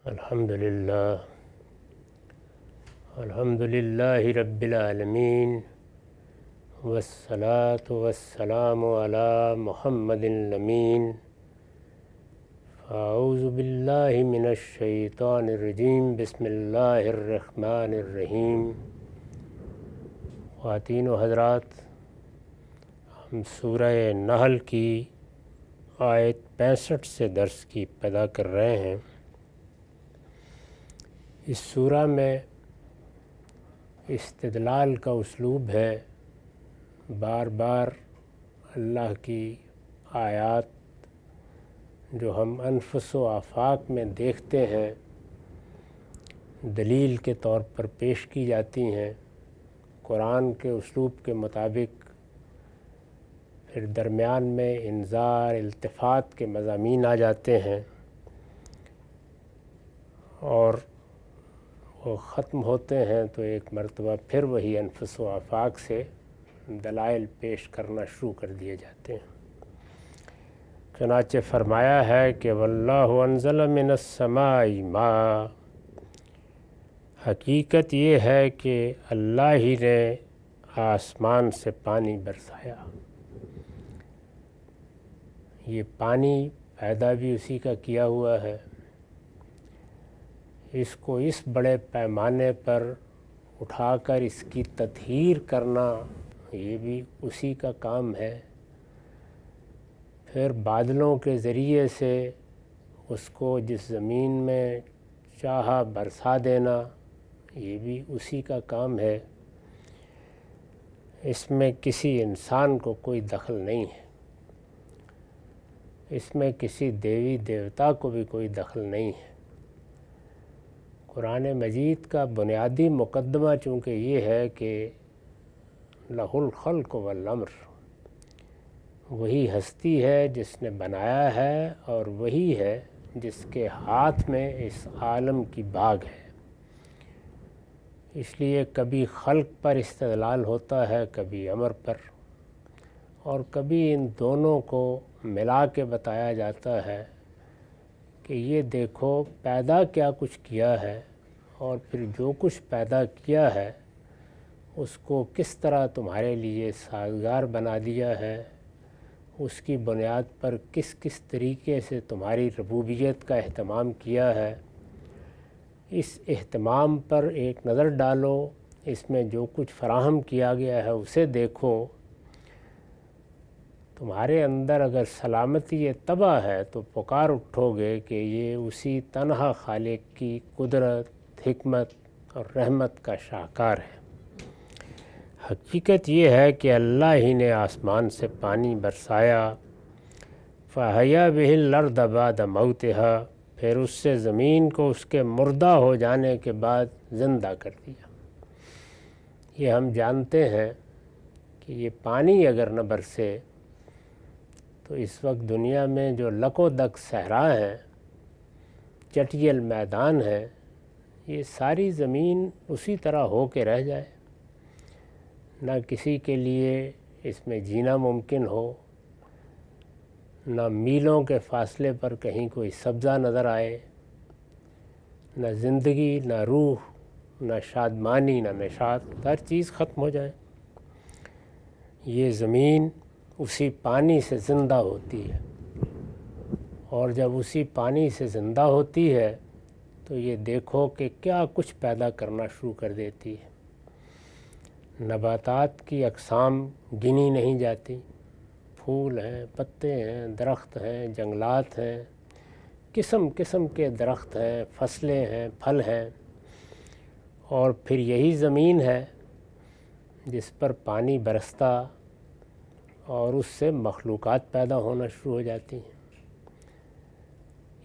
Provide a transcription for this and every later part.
الحمدللہ رب العالمین والصلاة والسلام علی محمد الامین اعوذ باللہ من الشیطان الرجیم بسم اللہ الرحمن الرحیم۔ خواتین و حضرات، ہم سورہ نحل کی آیت 65 سے درس کی ابتدا کر رہے ہیں۔ اس سورہ میں استدلال کا اسلوب ہے، بار بار اللہ کی آیات جو ہم انفس و آفاق میں دیکھتے ہیں دلیل کے طور پر پیش کی جاتی ہیں، قرآن کے اسلوب کے مطابق۔ پھر درمیان میں انذار التفات کے مضامین آ جاتے ہیں اور وہ ختم ہوتے ہیں تو ایک مرتبہ پھر وہی انفس و آفاق سے دلائل پیش کرنا شروع کر دیے جاتے ہیں۔ چنانچہ فرمایا ہے کہ واللہ انزل من السماء ماء، حقیقت یہ ہے کہ اللہ ہی نے آسمان سے پانی برسایا۔ یہ پانی پیدا بھی اسی کا کیا ہوا ہے، اس کو اس بڑے پیمانے پر اٹھا کر اس کی تطہیر کرنا یہ بھی اسی کا کام ہے۔ پھر بادلوں کے ذریعے سے اس کو جس زمین میں چاہا برسا دینا یہ بھی اسی کا کام ہے۔ اس میں کسی انسان کو کوئی دخل نہیں ہے، اس میں کسی دیوی دیوتا کو بھی کوئی دخل نہیں ہے۔ قرآن مجید کا بنیادی مقدمہ چونکہ یہ ہے کہ لہ الخلق والامر، وہی ہستی ہے جس نے بنایا ہے اور وہی ہے جس کے ہاتھ میں اس عالم کی باغ ہے۔ اس لیے کبھی خلق پر استدلال ہوتا ہے، کبھی امر پر، اور کبھی ان دونوں کو ملا کے بتایا جاتا ہے کہ یہ دیکھو پیدا کیا کچھ کیا ہے، اور پھر جو کچھ پیدا کیا ہے اس کو کس طرح تمہارے لیے سازگار بنا دیا ہے، اس کی بنیاد پر کس کس طریقے سے تمہاری ربوبیت کا اہتمام کیا ہے۔ اس اہتمام پر ایک نظر ڈالو، اس میں جو کچھ فراہم کیا گیا ہے اسے دیکھو۔ تمہارے اندر اگر سلامتی طبع ہے تو پکار اٹھو گے کہ یہ اسی تنہا خالق کی قدرت، حکمت اور رحمت کا شاہکار ہے۔ حقیقت یہ ہے کہ اللہ ہی نے آسمان سے پانی برسایا، فَأَحْيَا بِهِ الْأَرْضَ بَعْدَ مَوْتِهَا، پھر اس سے زمین کو اس کے مردہ ہو جانے کے بعد زندہ کر دیا۔ یہ ہم جانتے ہیں کہ یہ پانی اگر نہ برسے تو اس وقت دنیا میں جو لک و دک صحرا ہے، چٹیل میدان ہے، یہ ساری زمین اسی طرح ہو کے رہ جائے، نہ کسی کے لیے اس میں جینا ممکن ہو، نہ میلوں کے فاصلے پر کہیں کوئی سبزہ نظر آئے، نہ زندگی، نہ روح، نہ شادمانی، نہ نشاط، ہر چیز ختم ہو جائے۔ یہ زمین اسی پانی سے زندہ ہوتی ہے، اور جب اسی پانی سے زندہ ہوتی ہے تو یہ دیکھو کہ کیا کچھ پیدا کرنا شروع کر دیتی ہے۔ نباتات کی اقسام گنی نہیں جاتی، پھول ہیں، پتے ہیں، درخت ہیں، جنگلات ہیں، قسم قسم کے درخت ہیں، فصلیں ہیں، پھل ہیں، اور پھر یہی زمین ہے جس پر پانی برستا اور اس سے مخلوقات پیدا ہونا شروع ہو جاتی ہیں۔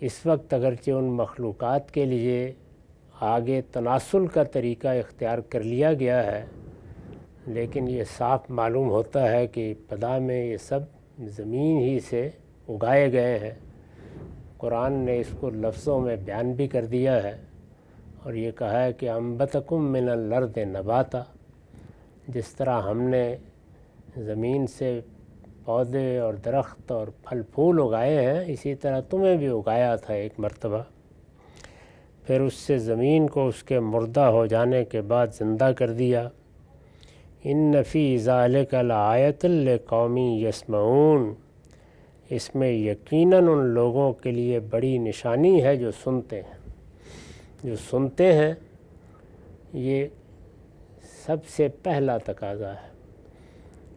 اس وقت اگرچہ ان مخلوقات کے لیے آگے تناسل کا طریقہ اختیار کر لیا گیا ہے، لیکن یہ صاف معلوم ہوتا ہے کہ ابتدا میں یہ سب زمین ہی سے اگائے گئے ہیں۔ قرآن نے اس کو لفظوں میں بیان بھی کر دیا ہے اور یہ کہا ہے کہ انبتکم من الارض نباتا، جس طرح ہم نے زمین سے پودے اور درخت اور پھل پھول اگائے ہیں، اسی طرح تمہیں بھی اگایا تھا ایک مرتبہ۔ پھر اس سے زمین کو اس کے مردہ ہو جانے کے بعد زندہ کر دیا۔ ان فی ذالک لآیۃ لقوم یسمعون، اس میں یقیناً ان لوگوں کے لیے بڑی نشانی ہے جو سنتے ہیں۔ جو سنتے ہیں، یہ سب سے پہلا تقاضا ہے۔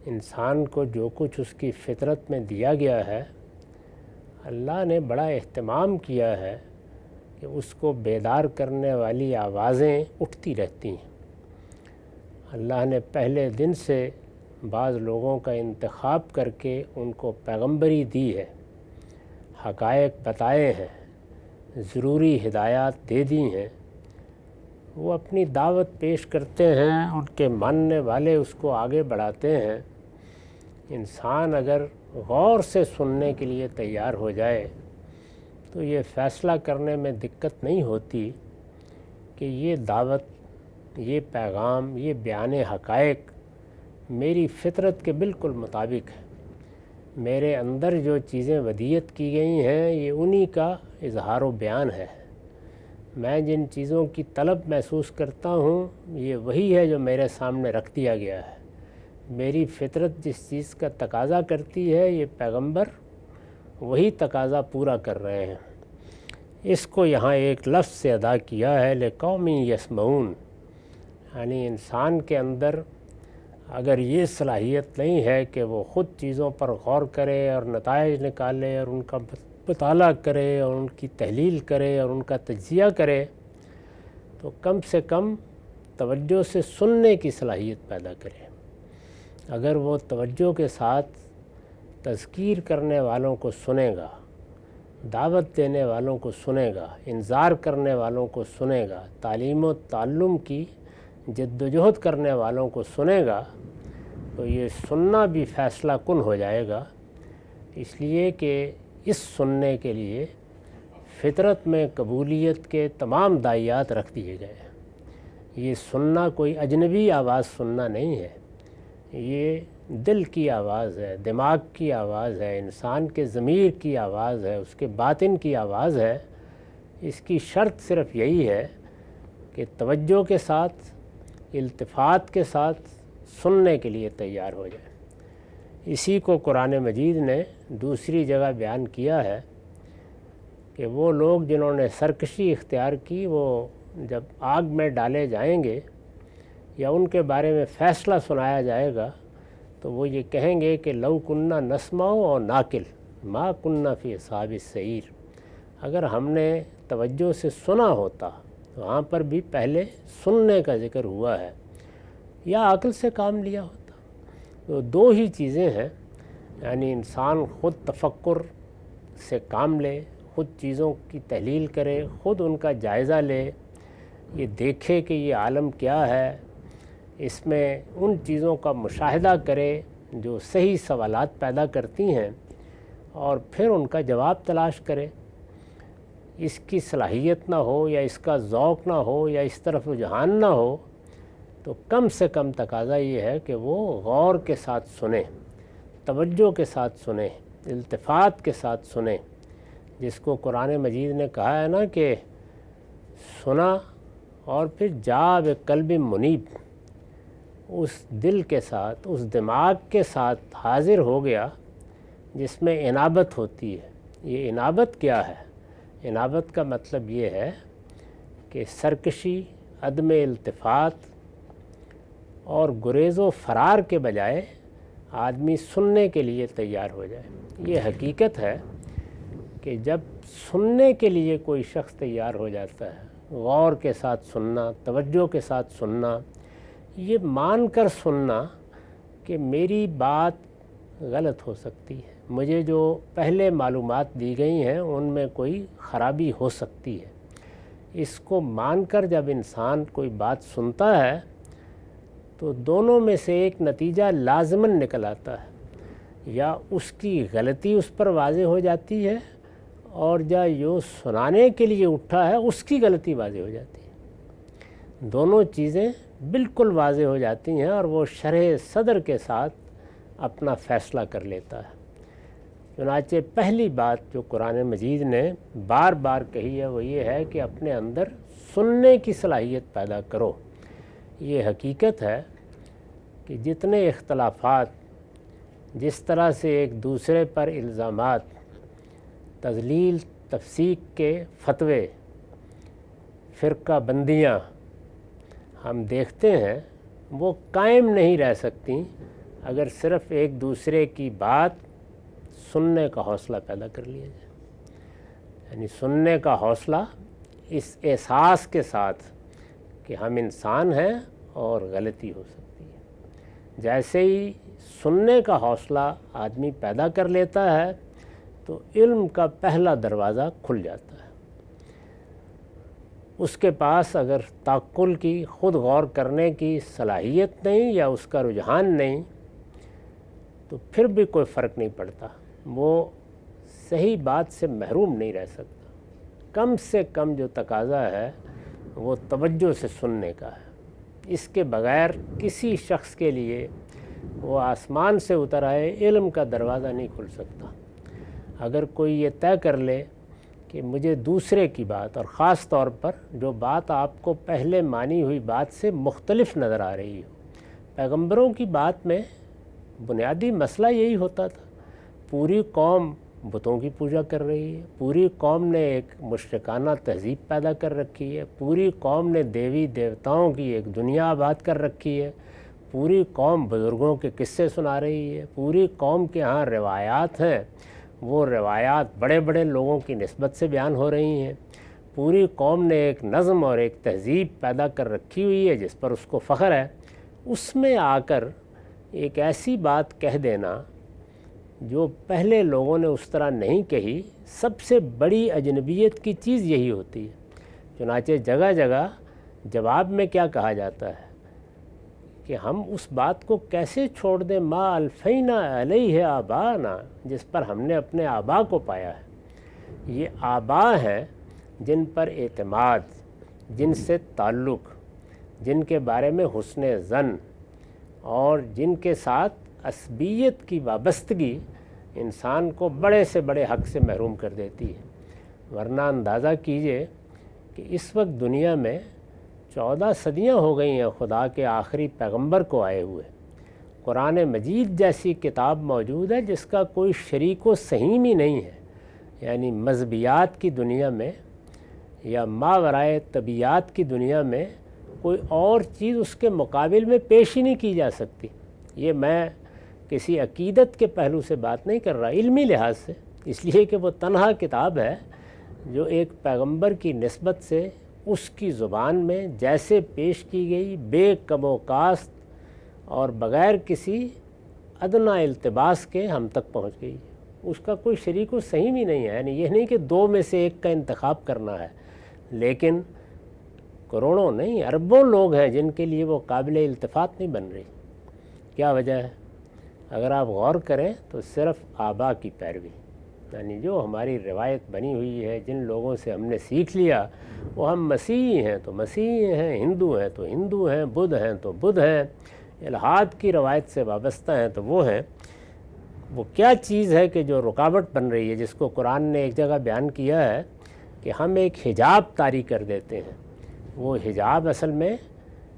انسان کو جو کچھ اس کی فطرت میں دیا گیا ہے، اللہ نے بڑا اہتمام کیا ہے کہ اس کو بیدار کرنے والی آوازیں اٹھتی رہتی ہیں۔ اللہ نے پہلے دن سے بعض لوگوں کا انتخاب کر کے ان کو پیغمبری دی ہے، حقائق بتائے ہیں، ضروری ہدایات دے دی ہیں۔ وہ اپنی دعوت پیش کرتے ہیں، ان کے ماننے والے اس کو آگے بڑھاتے ہیں۔ انسان اگر غور سے سننے کے لیے تیار ہو جائے تو یہ فیصلہ کرنے میں دقت نہیں ہوتی کہ یہ دعوت، یہ پیغام، یہ بیان حقائق میری فطرت کے بالکل مطابق ہے۔ میرے اندر جو چیزیں ودیت کی گئی ہیں یہ انہی کا اظہار و بیان ہے۔ میں جن چیزوں کی طلب محسوس کرتا ہوں یہ وہی ہے جو میرے سامنے رکھ دیا گیا ہے۔ میری فطرت جس چیز کا تقاضا کرتی ہے یہ پیغمبر وہی تقاضا پورا کر رہے ہیں۔ اس کو یہاں ایک لفظ سے ادا کیا ہے، لقوم یسمعون، یعنی انسان کے اندر اگر یہ صلاحیت نہیں ہے کہ وہ خود چیزوں پر غور کرے اور نتائج نکالے اور ان کا مطالعہ کرے اور ان کی تحلیل کرے اور ان کا تجزیہ کرے، تو کم سے کم توجہ سے سننے کی صلاحیت پیدا کرے۔ اگر وہ توجہ کے ساتھ تذکیر کرنے والوں کو سنے گا، دعوت دینے والوں کو سنے گا، انذار کرنے والوں کو سنے گا، تعلیم و تعلم کی جد و جہد کرنے والوں کو سنے گا، تو یہ سننا بھی فیصلہ کن ہو جائے گا۔ اس لیے کہ اس سننے کے لیے فطرت میں قبولیت کے تمام داعیات رکھ دیے گئے ہیں۔ یہ سننا کوئی اجنبی آواز سننا نہیں ہے، یہ دل کی آواز ہے، دماغ کی آواز ہے، انسان کے ضمیر کی آواز ہے، اس کے باطن کی آواز ہے۔ اس کی شرط صرف یہی ہے کہ توجہ کے ساتھ، التفات کے ساتھ سننے کے لیے تیار ہو جائے۔ اسی کو قرآن مجید نے دوسری جگہ بیان کیا ہے کہ وہ لوگ جنہوں نے سرکشی اختیار کی وہ جب آگ میں ڈالے جائیں گے یا ان کے بارے میں فیصلہ سنایا جائے گا تو وہ یہ کہیں گے کہ لو کننا نسمع اور ناقل ما کننا فی اصحاب السعیر، اگر ہم نے توجہ سے سنا ہوتا، وہاں پر بھی پہلے سننے کا ذکر ہوا ہے، یا عقل سے کام لیا ہوتا۔ تو دو ہی چیزیں ہیں، یعنی انسان خود تفکر سے کام لے، خود چیزوں کی تحلیل کرے، خود ان کا جائزہ لے، یہ دیکھے کہ یہ عالم کیا ہے، اس میں ان چیزوں کا مشاہدہ کرے جو صحیح سوالات پیدا کرتی ہیں، اور پھر ان کا جواب تلاش کرے۔ اس کی صلاحیت نہ ہو یا اس کا ذوق نہ ہو یا اس طرف رجحان نہ ہو تو کم سے کم تقاضا یہ ہے کہ وہ غور کے ساتھ سنیں، توجہ کے ساتھ سنیں، التفات کے ساتھ سنیں، جس کو قرآن مجید نے کہا ہے نا کہ سنا اور پھر جا بقلب منیب، اس دل کے ساتھ، اس دماغ کے ساتھ حاضر ہو گیا جس میں انابت ہوتی ہے۔ یہ انابت کیا ہے؟ انابت کا مطلب یہ ہے کہ سرکشی، عدم التفات اور گریز و فرار کے بجائے آدمی سننے کے لیے تیار ہو جائے۔ یہ حقیقت ہے کہ جب سننے کے لیے کوئی شخص تیار ہو جاتا ہے، غور کے ساتھ سننا، توجہ کے ساتھ سننا، یہ مان کر سننا کہ میری بات غلط ہو سکتی ہے، مجھے جو پہلے معلومات دی گئی ہیں ان میں کوئی خرابی ہو سکتی ہے، اس کو مان کر جب انسان کوئی بات سنتا ہے تو دونوں میں سے ایک نتیجہ لازماً نکل آتا ہے، یا اس کی غلطی اس پر واضح ہو جاتی ہے، اور جو سنانے کے لیے اٹھا ہے اس کی غلطی واضح ہو جاتی ہے۔ دونوں چیزیں بالکل واضح ہو جاتی ہیں اور وہ شرح صدر کے ساتھ اپنا فیصلہ کر لیتا ہے۔ چنانچہ پہلی بات جو قرآن مجید نے بار بار کہی ہے وہ یہ ہے کہ اپنے اندر سننے کی صلاحیت پیدا کرو۔ یہ حقیقت ہے کہ جتنے اختلافات، جس طرح سے ایک دوسرے پر الزامات، تضلیل تفسیق کے فتوے، فرقہ بندیاں ہم دیکھتے ہیں، وہ قائم نہیں رہ سکتی اگر صرف ایک دوسرے کی بات سننے کا حوصلہ پیدا کر لیا جائے۔ یعنی سننے کا حوصلہ اس احساس کے ساتھ کہ ہم انسان ہیں اور غلطی ہو سکتی ہے۔ جیسے ہی سننے کا حوصلہ آدمی پیدا کر لیتا ہے تو علم کا پہلا دروازہ کھل جاتا ہے۔ اس کے پاس اگر تعقل کی، خود غور کرنے کی صلاحیت نہیں یا اس کا رجحان نہیں تو پھر بھی کوئی فرق نہیں پڑتا، وہ صحیح بات سے محروم نہیں رہ سکتا۔ کم سے کم جو تقاضا ہے وہ توجہ سے سننے کا ہے۔ اس کے بغیر کسی شخص کے لیے وہ آسمان سے اتر آئے علم کا دروازہ نہیں کھل سکتا۔ اگر کوئی یہ طے کر لے کہ مجھے دوسرے کی بات، اور خاص طور پر جو بات آپ کو پہلے مانی ہوئی بات سے مختلف نظر آ رہی ہو، پیغمبروں کی بات میں بنیادی مسئلہ یہی ہوتا تھا۔ پوری قوم بتوں کی پوجا کر رہی ہے، پوری قوم نے ایک مشرکانہ تہذیب پیدا کر رکھی ہے، پوری قوم نے دیوی دیوتاؤں کی ایک دنیا آباد کر رکھی ہے، پوری قوم بزرگوں کے قصے سنا رہی ہے، پوری قوم کے ہاں روایات ہیں، وہ روایات بڑے بڑے لوگوں کی نسبت سے بیان ہو رہی ہیں، پوری قوم نے ایک نظم اور ایک تہذیب پیدا کر رکھی ہوئی ہے جس پر اس کو فخر ہے۔ اس میں آ کر ایک ایسی بات کہہ دینا جو پہلے لوگوں نے اس طرح نہیں کہی، سب سے بڑی اجنبیت کی چیز یہی ہوتی ہے۔ چنانچہ جگہ جگہ جواب میں کیا کہا جاتا ہے کہ ہم اس بات کو کیسے چھوڑ دیں، ما الفینا علیہ آبانا، جس پر ہم نے اپنے آبا کو پایا ہے۔ یہ آبا ہیں جن پر اعتماد، جن سے تعلق، جن کے بارے میں حسن ظن اور جن کے ساتھ عصبیت کی وابستگی انسان کو بڑے سے بڑے حق سے محروم کر دیتی ہے۔ ورنہ اندازہ کیجئے کہ اس وقت دنیا میں 14 صدیاں ہو گئی ہیں خدا کے آخری پیغمبر کو آئے ہوئے۔ قرآن مجید جیسی کتاب موجود ہے جس کا کوئی شریک و سہیم ہی نہیں ہے۔ یعنی مذہبیات کی دنیا میں یا ماورائے طبیعات کی دنیا میں کوئی اور چیز اس کے مقابل میں پیش ہی نہیں کی جا سکتی۔ یہ میں کسی عقیدت کے پہلو سے بات نہیں کر رہا، علمی لحاظ سے، اس لیے کہ وہ تنہا کتاب ہے جو ایک پیغمبر کی نسبت سے اس کی زبان میں جیسے پیش کی گئی، بے کم و کاست اور بغیر کسی ادنیٰ التباس کے ہم تک پہنچ گئی۔ اس کا کوئی شریک و سہیم ہی نہیں ہے۔ یعنی یہ نہیں کہ دو میں سے ایک کا انتخاب کرنا ہے، لیکن کروڑوں نہیں، اربوں لوگ ہیں جن کے لیے وہ قابل التفات نہیں بن رہی۔ کیا وجہ ہے؟ اگر آپ غور کریں تو صرف آبا کی پیروی، یعنی جو ہماری روایت بنی ہوئی ہے، جن لوگوں سے ہم نے سیکھ لیا، وہ ہم مسیحی ہیں تو مسیحی ہیں، ہندو ہیں تو ہندو ہیں، بدھ ہیں تو بدھ ہیں، الحاد کی روایت سے وابستہ ہیں تو وہ ہیں۔ وہ کیا چیز ہے کہ جو رکاوٹ بن رہی ہے، جس کو قرآن نے ایک جگہ بیان کیا ہے کہ ہم ایک حجاب طاری کر دیتے ہیں؟ وہ حجاب اصل میں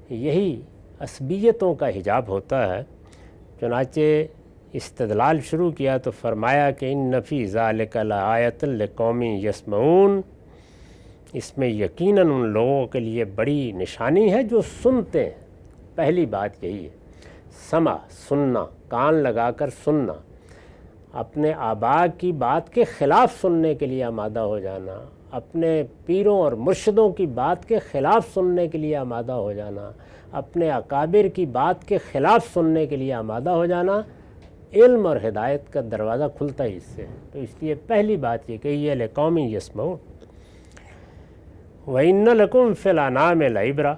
یہی عصبیتوں کا حجاب ہوتا ہے۔ چنانچہ استدلال شروع کیا تو فرمایا کہ ان فی ذالک لآیۃ لقوم یسمعون، اس میں یقیناً ان لوگوں کے لیے بڑی نشانی ہے جو سنتے ہیں۔ پہلی بات یہی ہے، سمع، سننا، کان لگا کر سننا، اپنے آبا کی بات کے خلاف سننے کے لیے آمادہ ہو جانا، اپنے پیروں اور مرشدوں کی بات کے خلاف سننے کے لیے آمادہ ہو جانا، اپنے اکابر کی بات کے خلاف سننے کے لیے آمادہ ہو جانا، علم اور ہدایت کا دروازہ کھلتا ہے اس سے۔ تو اس لیے پہلی بات یہ کہی ہے لقوم یسمعون۔ وَإِنَّ لَكُمْ فِي الْأَنْعَامِ لَعِبْرَةً،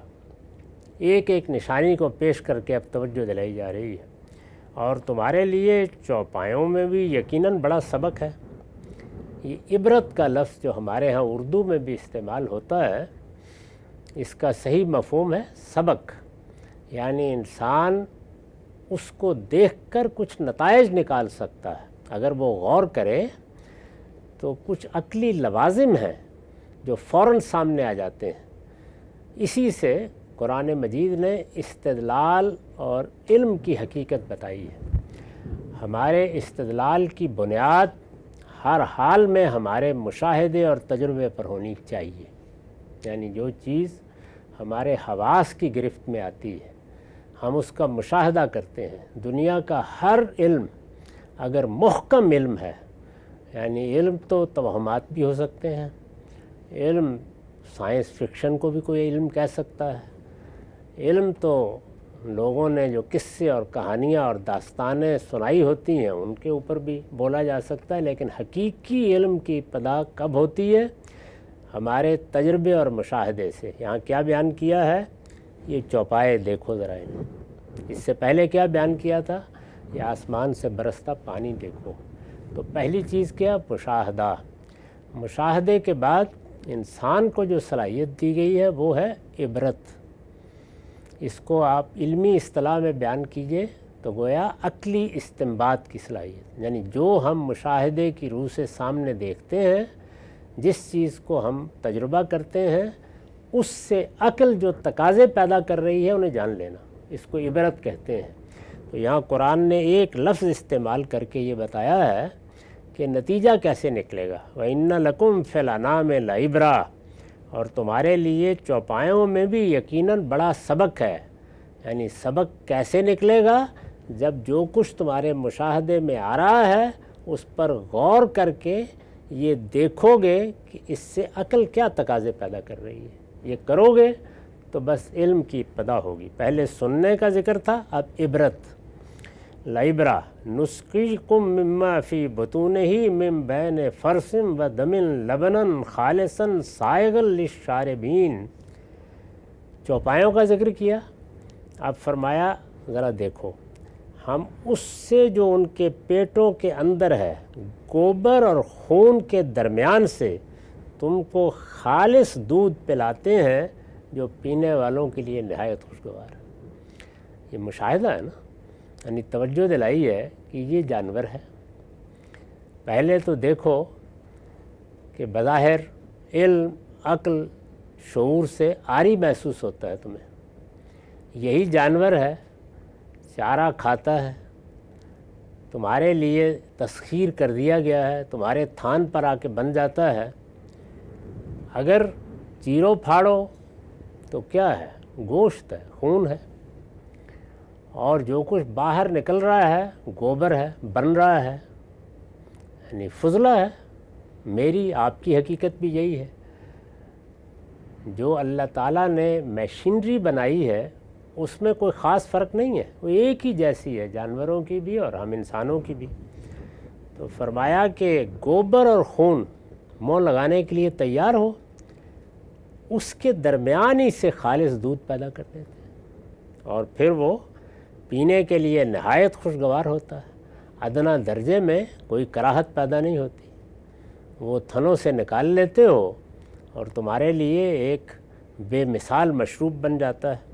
ایک ایک نشانی کو پیش کر کے اب توجہ دلائی جا رہی ہے، اور تمہارے لیے چوپایوں میں بھی یقیناً بڑا سبق ہے۔ یہ عبرت کا لفظ جو ہمارے ہاں اردو میں بھی استعمال ہوتا ہے، اس کا صحیح مفہوم ہے سبق، یعنی انسان اس کو دیکھ کر کچھ نتائج نکال سکتا ہے۔ اگر وہ غور کرے تو کچھ عقلی لوازم ہیں جو فوراً سامنے آ جاتے ہیں۔ اسی سے قرآن مجید نے استدلال اور علم کی حقیقت بتائی ہے۔ ہمارے استدلال کی بنیاد ہر حال میں ہمارے مشاہدے اور تجربے پر ہونی چاہیے، یعنی جو چیز ہمارے حواس کی گرفت میں آتی ہے ہم اس کا مشاہدہ کرتے ہیں۔ دنیا کا ہر علم اگر محکم علم ہے، یعنی علم تو توہمات بھی ہو سکتے ہیں، علم سائنس فکشن کو بھی کوئی علم کہہ سکتا ہے، علم تو لوگوں نے جو قصے اور کہانیاں اور داستانیں سنائی ہوتی ہیں ان کے اوپر بھی بولا جا سکتا ہے، لیکن حقیقی علم کی ابتدا کب ہوتی ہے؟ ہمارے تجربے اور مشاہدے سے۔ یہاں کیا بیان کیا ہے؟ یہ چوپائے دیکھو ذرا انہیں۔ اس سے پہلے کیا بیان کیا تھا؟ یہ آسمان سے برستا پانی دیکھو۔ تو پہلی چیز کیا؟ مشاہدہ۔ مشاہدے کے بعد انسان کو جو صلاحیت دی گئی ہے وہ ہے عبرت۔ اس کو آپ علمی اصطلاح میں بیان کیجئے تو گویا عقلی استنباط کی صلاحیت، یعنی جو ہم مشاہدے کی روح سے سامنے دیکھتے ہیں، جس چیز کو ہم تجربہ کرتے ہیں، اس سے عقل جو تقاضے پیدا کر رہی ہے انہیں جان لینا، اس کو عبرت کہتے ہیں۔ تو یہاں قرآن نے ایک لفظ استعمال کر کے یہ بتایا ہے کہ نتیجہ کیسے نکلے گا۔ وَإِنَّ لَكُمْ فِي الْأَنْعَامِ لَعِبْرَةً، اور تمہارے لیے چوپایوں میں بھی یقیناً بڑا سبق ہے۔ یعنی سبق کیسے نکلے گا؟ جب جو کچھ تمہارے مشاہدے میں آ رہا ہے اس پر غور کر کے یہ دیکھو گے کہ اس سے عقل کیا تقاضے پیدا کر رہی ہے، یہ کرو گے تو بس علم کی ابتدا ہوگی۔ پہلے سننے کا ذکر تھا، اب عبرت۔ لعبرہ نسقیکم مما فی بطونہ من بین فرث و دم لبنا خالصا سائغا للشاربین۔ چوپایوں کا ذکر کیا، اب فرمایا ذرا دیکھو، ہم اس سے جو ان کے پیٹوں کے اندر ہے، گوبر اور خون کے درمیان سے تم کو خالص دودھ پلاتے ہیں جو پینے والوں کے لیے نہایت خوشگوار ہے۔ یہ مشاہدہ ہے نا، یعنی توجہ دلائی ہے کہ یہ جانور ہے۔ پہلے تو دیکھو کہ بظاہر علم، عقل، شعور سے عاری محسوس ہوتا ہے تمہیں، یہی جانور ہے، چارہ کھاتا ہے، تمہارے لیے تسخیر کر دیا گیا ہے، تمہارے تھان پر آ کے بن جاتا ہے۔ اگر چیرو پھاڑو تو کیا ہے؟ گوشت ہے، خون ہے، اور جو کچھ باہر نکل رہا ہے گوبر ہے، بن رہا ہے، یعنی فضلہ ہے۔ میری آپ کی حقیقت بھی یہی ہے۔ جو اللہ تعالیٰ نے مشینری بنائی ہے اس میں کوئی خاص فرق نہیں ہے، وہ ایک ہی جیسی ہے، جانوروں کی بھی اور ہم انسانوں کی بھی۔ تو فرمایا کہ گوبر اور خون منہ لگانے کے لیے تیار ہو، اس کے درمیان ہی سے خالص دودھ پیدا کر دیتے ہیں، اور پھر وہ پینے کے لیے نہایت خوشگوار ہوتا ہے۔ ادنا درجے میں کوئی کراہت پیدا نہیں ہوتی، وہ تھنوں سے نکال لیتے ہو اور تمہارے لیے ایک بے مثال مشروب بن جاتا ہے۔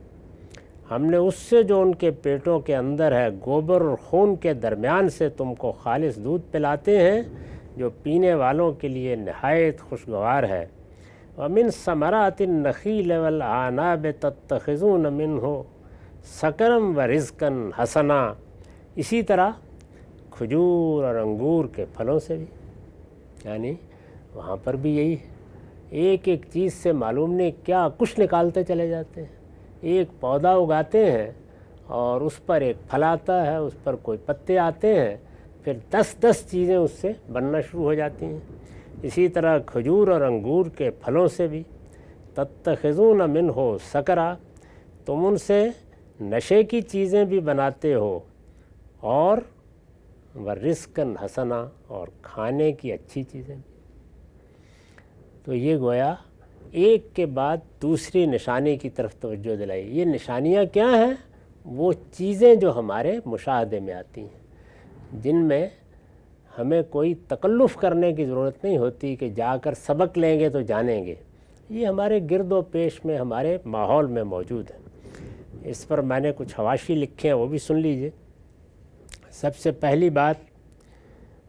ہم نے اس سے جو ان کے پیٹوں کے اندر ہے، گوبر اور خون کے درمیان سے تم کو خالص دودھ پلاتے ہیں جو پینے والوں کے لیے نہایت خوشگوار ہے۔ وَمِن ثَمَرَاتِ النَّخِيلِ وَالْأَعْنَابِ تَتَّخِذُونَ مِنْهُ سَكَرًا وَرِزْقًا حَسَنًا، اسی طرح کھجور اور انگور کے پھلوں سے بھی، یعنی وہاں پر بھی یہی ہے، ایک ایک چیز سے معلوم نہیں کیا کچھ نکالتے چلے جاتے ہیں۔ ایک پودا اگاتے ہیں اور اس پر ایک پھل آتا ہے، اس پر کوئی پتے آتے ہیں، پھر 10 چیزیں اس سے بننا شروع ہو جاتی ہیں۔ اسی طرح کھجور اور انگور کے پھلوں سے بھی، تتخذون منہ سکرا، تم ان سے نشے کی چیزیں بھی بناتے ہو، اور ورزقاً حسنا، اور کھانے کی اچھی چیزیں بھی۔ تو یہ گویا ایک کے بعد دوسری نشانی کی طرف توجہ دلائی۔ یہ نشانیاں کیا ہیں؟ وہ چیزیں جو ہمارے مشاہدے میں آتی ہیں، جن میں ہمیں کوئی تکلف کرنے کی ضرورت نہیں ہوتی کہ جا کر سبق لیں گے تو جانیں گے، یہ ہمارے گرد و پیش میں، ہمارے ماحول میں موجود ہے۔ اس پر میں نے کچھ حواشی لکھے ہیں، وہ بھی سن لیجئے۔ سب سے پہلی بات،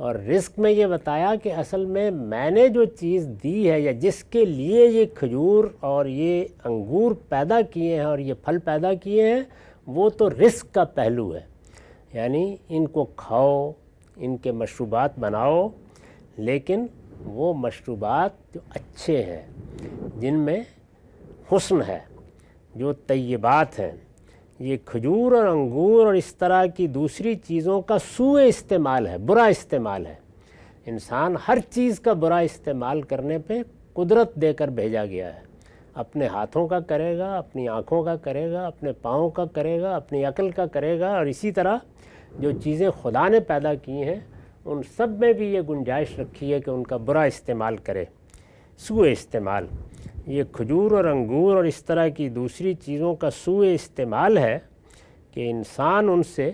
اور رزق میں یہ بتایا کہ اصل میں نے جو چیز دی ہے یا جس کے لیے یہ کھجور اور یہ انگور پیدا کیے ہیں اور یہ پھل پیدا کیے ہیں وہ تو رزق کا پہلو ہے، یعنی ان کو کھاؤ، ان کے مشروبات بناؤ، لیکن وہ مشروبات جو اچھے ہیں، جن میں حسن ہے، جو طیبات ہیں۔ یہ کھجور اور انگور اور اس طرح کی دوسری چیزوں کا سوء استعمال ہے، برا استعمال ہے۔ انسان ہر چیز کا برا استعمال کرنے پہ قدرت دے کر بھیجا گیا ہے، اپنے ہاتھوں کا کرے گا، اپنی آنکھوں کا کرے گا، اپنے پاؤں کا کرے گا، اپنی عقل کا کرے گا، اور اسی طرح جو چیزیں خدا نے پیدا کی ہیں ان سب میں بھی یہ گنجائش رکھی ہے کہ ان کا برا استعمال کرے، سوء استعمال۔ یہ کھجور اور انگور اور اس طرح کی دوسری چیزوں کا سوء استعمال ہے کہ انسان ان سے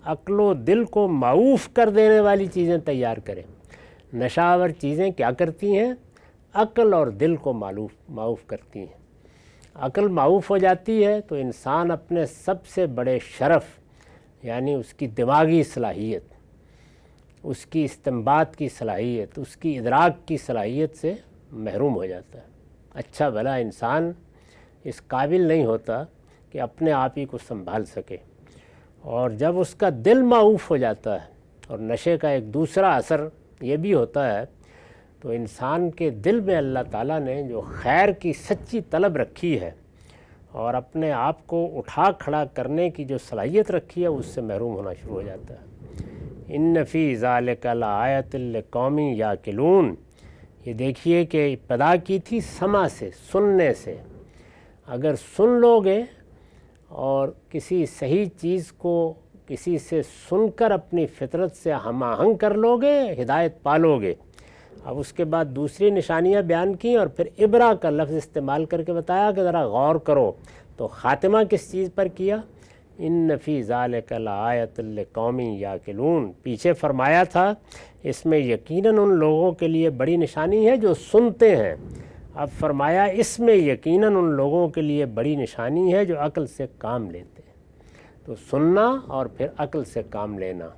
عقل و دل کو معوف کر دینے والی چیزیں تیار کرے۔ نشہ آور چیزیں کیا کرتی ہیں؟ عقل اور دل کو معوف کرتی ہیں۔ عقل معوف ہو جاتی ہے تو انسان اپنے سب سے بڑے شرف، یعنی اس کی دماغی صلاحیت، اس کی استنباط کی صلاحیت، اس کی ادراک کی صلاحیت سے محروم ہو جاتا ہے۔ اچھا بھلا انسان اس قابل نہیں ہوتا کہ اپنے آپ ہی کو سنبھال سکے، اور جب اس کا دل معوف ہو جاتا ہے، اور نشے کا ایک دوسرا اثر یہ بھی ہوتا ہے، تو انسان کے دل میں اللہ تعالیٰ نے جو خیر کی سچی طلب رکھی ہے اور اپنے آپ کو اٹھا کھڑا کرنے کی جو صلاحیت رکھی ہے اس سے محروم ہونا شروع ہو جاتا ہے۔ ان فی ذالک لآیۃ لقوم یعقلون، یہ دیکھیے کہ ابتدا کی تھی سمع سے، سننے سے۔ اگر سن لو گے اور کسی صحیح چیز کو کسی سے سن کر اپنی فطرت سے ہم آہنگ کر لو گے، ہدایت پالو گے۔ اب اس کے بعد دوسری نشانیاں بیان کی اور پھر ابرا کا لفظ استعمال کر کے بتایا کہ ذرا غور کرو۔ تو خاتمہ کس چیز پر کیا؟ ان فی ذالک لآیۃ لقوم یعقلون۔ پیچھے فرمایا تھا اس میں یقیناً ان لوگوں کے لیے بڑی نشانی ہے جو سنتے ہیں، اب فرمایا اس میں یقیناً ان لوگوں کے لیے بڑی نشانی ہے جو عقل سے کام لیتے ہیں۔ تو سننا اور پھر عقل سے کام لینا۔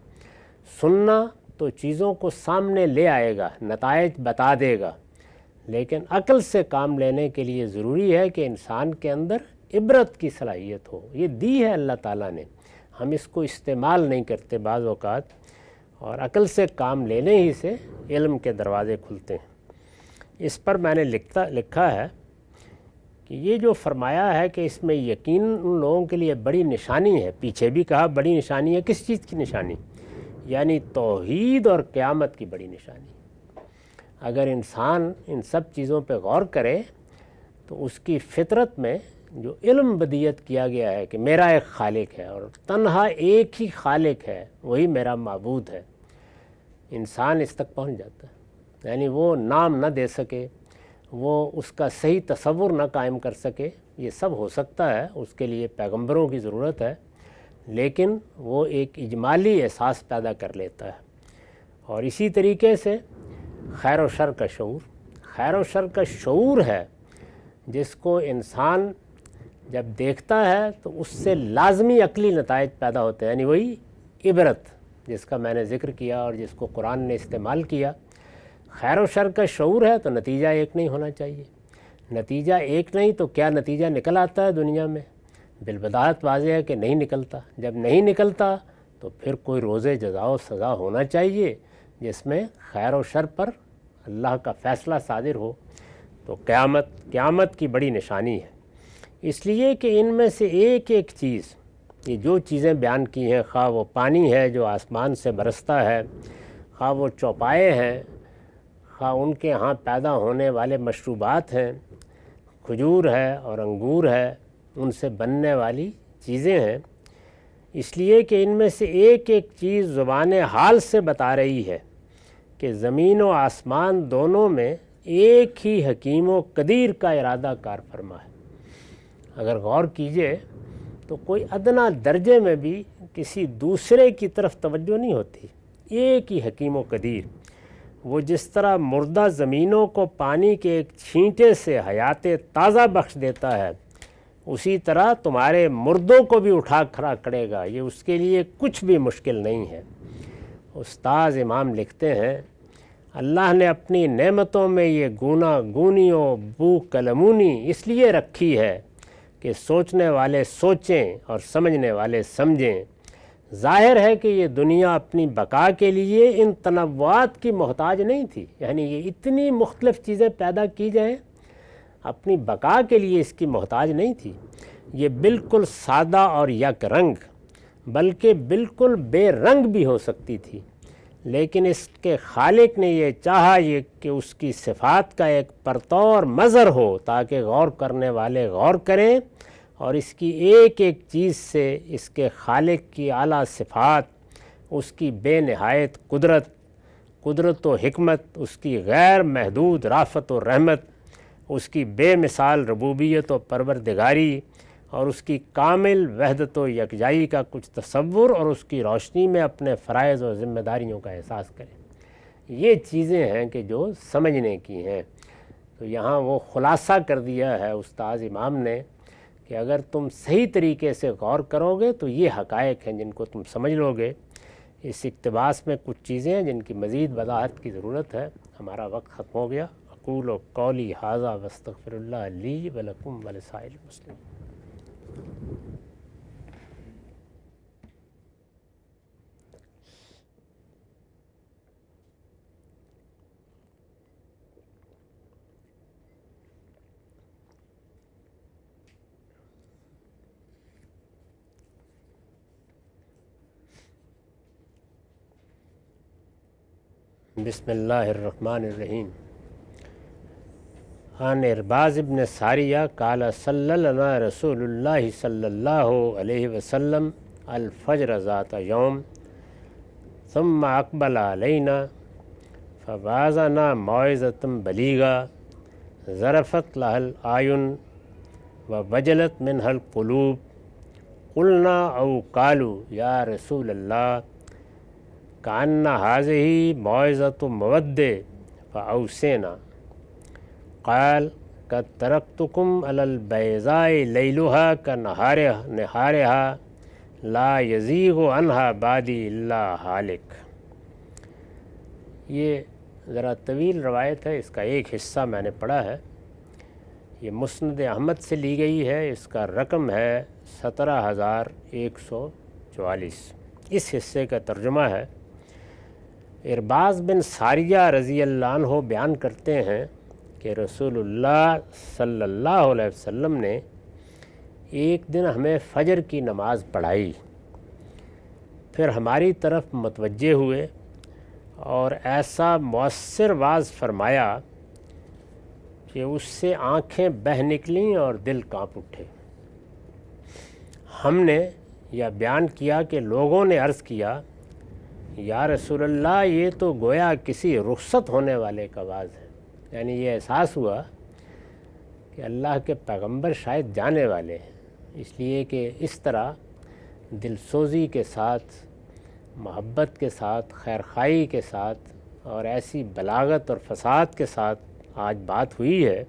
سننا تو چیزوں کو سامنے لے آئے گا، نتائج بتا دے گا، لیکن عقل سے کام لینے کے لیے ضروری ہے کہ انسان کے اندر عبرت کی صلاحیت ہو۔ یہ دی ہے اللہ تعالیٰ نے، ہم اس کو استعمال نہیں کرتے بعض اوقات، اور عقل سے کام لینے ہی سے علم کے دروازے کھلتے ہیں۔ اس پر میں نے لکھا ہے کہ یہ جو فرمایا ہے کہ اس میں یقین ان لوگوں کے لیے بڑی نشانی ہے، پیچھے بھی کہا بڑی نشانی ہے، کس چیز کی نشانی؟ یعنی توحید اور قیامت کی بڑی نشانی۔ اگر انسان ان سب چیزوں پہ غور کرے تو اس کی فطرت میں جو علم بدیت کیا گیا ہے کہ میرا ایک خالق ہے اور تنہا ایک ہی خالق ہے، وہی میرا معبود ہے، انسان اس تک پہنچ جاتا ہے۔ یعنی وہ نام نہ دے سکے، وہ اس کا صحیح تصور نہ قائم کر سکے، یہ سب ہو سکتا ہے، اس کے لیے پیغمبروں کی ضرورت ہے، لیکن وہ ایک اجمالی احساس پیدا کر لیتا ہے۔ اور اسی طریقے سے خیر و شر کا شعور، خیر و شر کا شعور ہے جس کو انسان جب دیکھتا ہے تو اس سے لازمی عقلی نتائج پیدا ہوتے ہیں، یعنی وہی عبرت جس کا میں نے ذکر کیا اور جس کو قرآن نے استعمال کیا۔ خیر و شر کا شعور ہے تو نتیجہ ایک نہیں ہونا چاہیے، نتیجہ ایک نہیں تو کیا نتیجہ نکل آتا ہے دنیا میں؟ بالبداہت واضح ہے کہ نہیں نکلتا۔ جب نہیں نکلتا تو پھر کوئی روز جزا و سزا ہونا چاہیے جس میں خیر و شر پر اللہ کا فیصلہ صادر ہو۔ تو قیامت کی بڑی نشانی ہے، اس لیے کہ ان میں سے ایک ایک چیز، یہ جو چیزیں بیان کی ہیں، خواہ وہ پانی ہے جو آسمان سے برستا ہے، خواہ وہ چوپائے ہیں، خواہ ان کے ہاں پیدا ہونے والے مشروبات ہیں، کھجور ہے اور انگور ہے، ان سے بننے والی چیزیں ہیں، اس لیے کہ ان میں سے ایک ایک چیز زبان حال سے بتا رہی ہے کہ زمین و آسمان دونوں میں ایک ہی حکیم و قدیر کا ارادہ کار فرما ہے۔ اگر غور کیجئے تو کوئی ادنا درجے میں بھی کسی دوسرے کی طرف توجہ نہیں ہوتی، ایک ہی حکیم و قدیر۔ وہ جس طرح مردہ زمینوں کو پانی کے ایک چھینٹے سے حیات تازہ بخش دیتا ہے، اسی طرح تمہارے مردوں کو بھی اٹھا کھڑا کرے گا، یہ اس کے لیے کچھ بھی مشکل نہیں ہے۔ استاذ امام لکھتے ہیں اللہ نے اپنی نعمتوں میں یہ گونا گونی و بو کلمونی اس لیے رکھی ہے کہ سوچنے والے سوچیں اور سمجھنے والے سمجھیں۔ ظاہر ہے کہ یہ دنیا اپنی بقا کے لیے ان تنوعات کی محتاج نہیں تھی، یعنی یہ اتنی مختلف چیزیں پیدا کی جائیں اپنی بقا کے لیے اس کی محتاج نہیں تھی۔ یہ بالکل سادہ اور یک رنگ بلکہ بالکل بے رنگ بھی ہو سکتی تھی، لیکن اس کے خالق نے یہ چاہا یہ کہ اس کی صفات کا ایک پرطور مظہر ہو تاکہ غور کرنے والے غور کریں اور اس کی ایک ایک چیز سے اس کے خالق کی اعلیٰ صفات، اس کی بے نہایت قدرت و حکمت، اس کی غیر محدود رافت و رحمت، اس کی بے مثال ربوبیت و پروردگاری اور اس کی کامل وحدت و یکجائی کا کچھ تصور اور اس کی روشنی میں اپنے فرائض و ذمہ داریوں کا احساس کریں۔ یہ چیزیں ہیں کہ جو سمجھنے کی ہیں۔ تو یہاں وہ خلاصہ کر دیا ہے استاذ امام نے کہ اگر تم صحیح طریقے سے غور کرو گے تو یہ حقائق ہیں جن کو تم سمجھ لو گے۔ اس اقتباس میں کچھ چیزیں ہیں جن کی مزید وضاحت کی ضرورت ہے۔ ہمارا وقت ختم ہو گیا۔ اقول و قولی ھذا واستغفر اللہ لی ولکم ولسائر المسلمین۔ بسم اللہ الرحمن الرحیم۔ عن ارباز ابن ساریہ قال صلی لنا رسول اللہ صلی اللہ علیہ وسلم الفجر ذات یوم ثم اقبل علینا فوعظنا موعظۃ بلیغہ ظرفت لها الأعین ووجلت منها القلوب قلنا او قالوا یا رسول اللہ کأن هذه موعظۃ مودع فأوصینا قال قد ترکتکم علی البیضاء لیلها كنہارها لا یزیغ عنها بعدی الا ہالک۔ یہ ذرا طویل روایت ہے، اس کا ایک حصہ میں نے پڑھا ہے۔ یہ مسند احمد سے لی گئی ہے، اس کا رقم ہے 17,144۔ اس حصے کا ترجمہ ہے۔ ارباز بن ساریہ رضی اللہ عنہ بیان کرتے ہیں کہ رسول اللہ صلی اللہ علیہ وسلم نے ایک دن ہمیں فجر کی نماز پڑھائی، پھر ہماری طرف متوجہ ہوئے اور ایسا مؤثر واعظ فرمایا کہ اس سے آنکھیں بہہ نکلیں اور دل کانپ اٹھے۔ ہم نے یہ بیان کیا کہ لوگوں نے عرض کیا یا رسول اللہ یہ تو گویا کسی رخصت ہونے والے کا واعظ ہے، یعنی یہ احساس ہوا کہ اللہ کے پیغمبر شاید جانے والے ہیں، اس لیے کہ اس طرح دل سوزی کے ساتھ، محبت کے ساتھ، خیرخواہی کے ساتھ اور ایسی بلاغت اور فصاحت کے ساتھ آج بات ہوئی ہے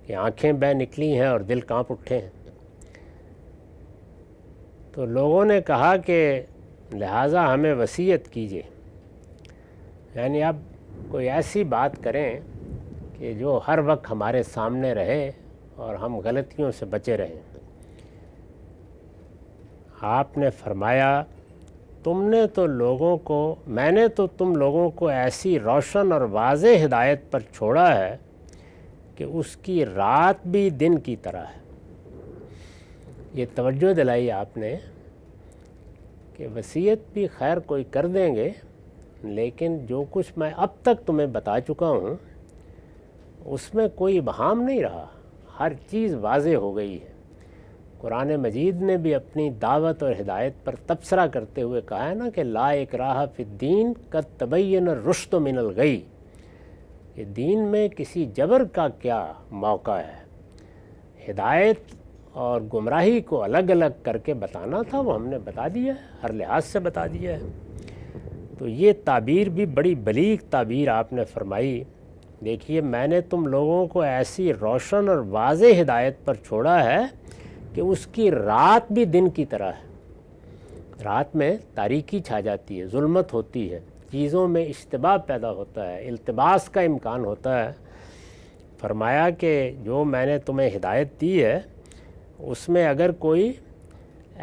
کہ آنکھیں بہہ نکلی ہیں اور دل کانپ اٹھے ہیں۔ تو لوگوں نے کہا کہ لہٰذا ہمیں وصیت کیجیے، یعنی اب کوئی ایسی بات کریں کہ جو ہر وقت ہمارے سامنے رہے اور ہم غلطیوں سے بچے رہیں۔ آپ نے فرمایا میں نے تو تم لوگوں کو ایسی روشن اور واضح ہدایت پر چھوڑا ہے کہ اس کی رات بھی دن کی طرح ہے۔ یہ توجہ دلائی آپ نے کہ وصیت بھی خیر کوئی کر دیں گے، لیکن جو کچھ میں اب تک تمہیں بتا چکا ہوں اس میں کوئی ابہام نہیں رہا، ہر چیز واضح ہو گئی ہے۔ قرآن مجید نے بھی اپنی دعوت اور ہدایت پر تبصرہ کرتے ہوئے کہا ہے نا کہ لا اکراہ فی الدین قد تبین الرشد من الغی، کہ دین میں کسی جبر کا کیا موقع ہے۔ ہدایت اور گمراہی کو الگ الگ کر کے بتانا تھا، وہ ہم نے بتا دیا ہے، ہر لحاظ سے بتا دیا ہے۔ تو یہ تعبیر بھی بڑی بلیغ تعبیر آپ نے فرمائی۔ دیکھیے میں نے تم لوگوں کو ایسی روشن اور واضح ہدایت پر چھوڑا ہے کہ اس کی رات بھی دن کی طرح ہے، رات میں تاریکی چھا جاتی ہے، ظلمت ہوتی ہے، چیزوں میں اشتباہ پیدا ہوتا ہے، التباس کا امکان ہوتا ہے۔ فرمایا کہ جو میں نے تمہیں ہدایت دی ہے اس میں اگر کوئی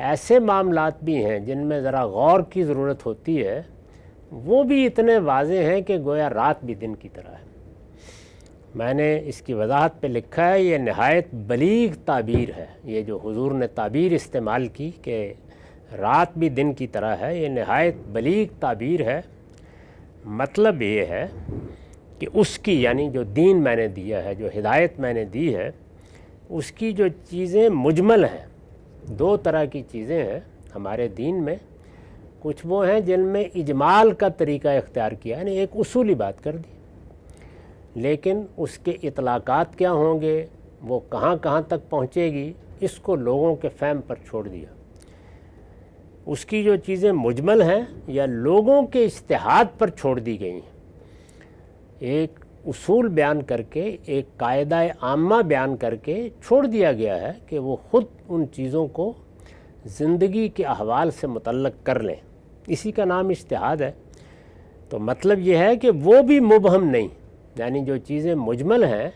ایسے معاملات بھی ہیں جن میں ذرا غور کی ضرورت ہوتی ہے، وہ بھی اتنے واضح ہیں کہ گویا رات بھی دن کی طرح ہے۔ میں نے اس کی وضاحت پہ لکھا ہے یہ نہایت بلیغ تعبیر ہے، یہ جو حضور نے تعبیر استعمال کی کہ رات بھی دن کی طرح ہے، یہ نہایت بلیغ تعبیر ہے۔ مطلب یہ ہے کہ اس کی یعنی جو دین میں نے دیا ہے، جو ہدایت میں نے دی ہے، اس کی جو چیزیں مجمل ہیں، دو طرح کی چیزیں ہیں ہمارے دین میں۔ کچھ وہ ہیں جن میں اجمال کا طریقہ اختیار کیا، یعنی ایک اصولی بات کر دی، لیکن اس کے اطلاقات کیا ہوں گے، وہ کہاں کہاں تک پہنچے گی، اس کو لوگوں کے فہم پر چھوڑ دیا۔ اس کی جو چیزیں مجمل ہیں یا لوگوں کے اجتہاد پر چھوڑ دی گئی ہیں، ایک اصول بیان کر کے، ایک قاعدہ عامہ بیان کر کے چھوڑ دیا گیا ہے کہ وہ خود ان چیزوں کو زندگی کے احوال سے متعلق کر لیں، اسی کا نام اجتہاد ہے۔ تو مطلب یہ ہے کہ وہ بھی مبہم نہیں، یعنی جو چیزیں مجمل ہیں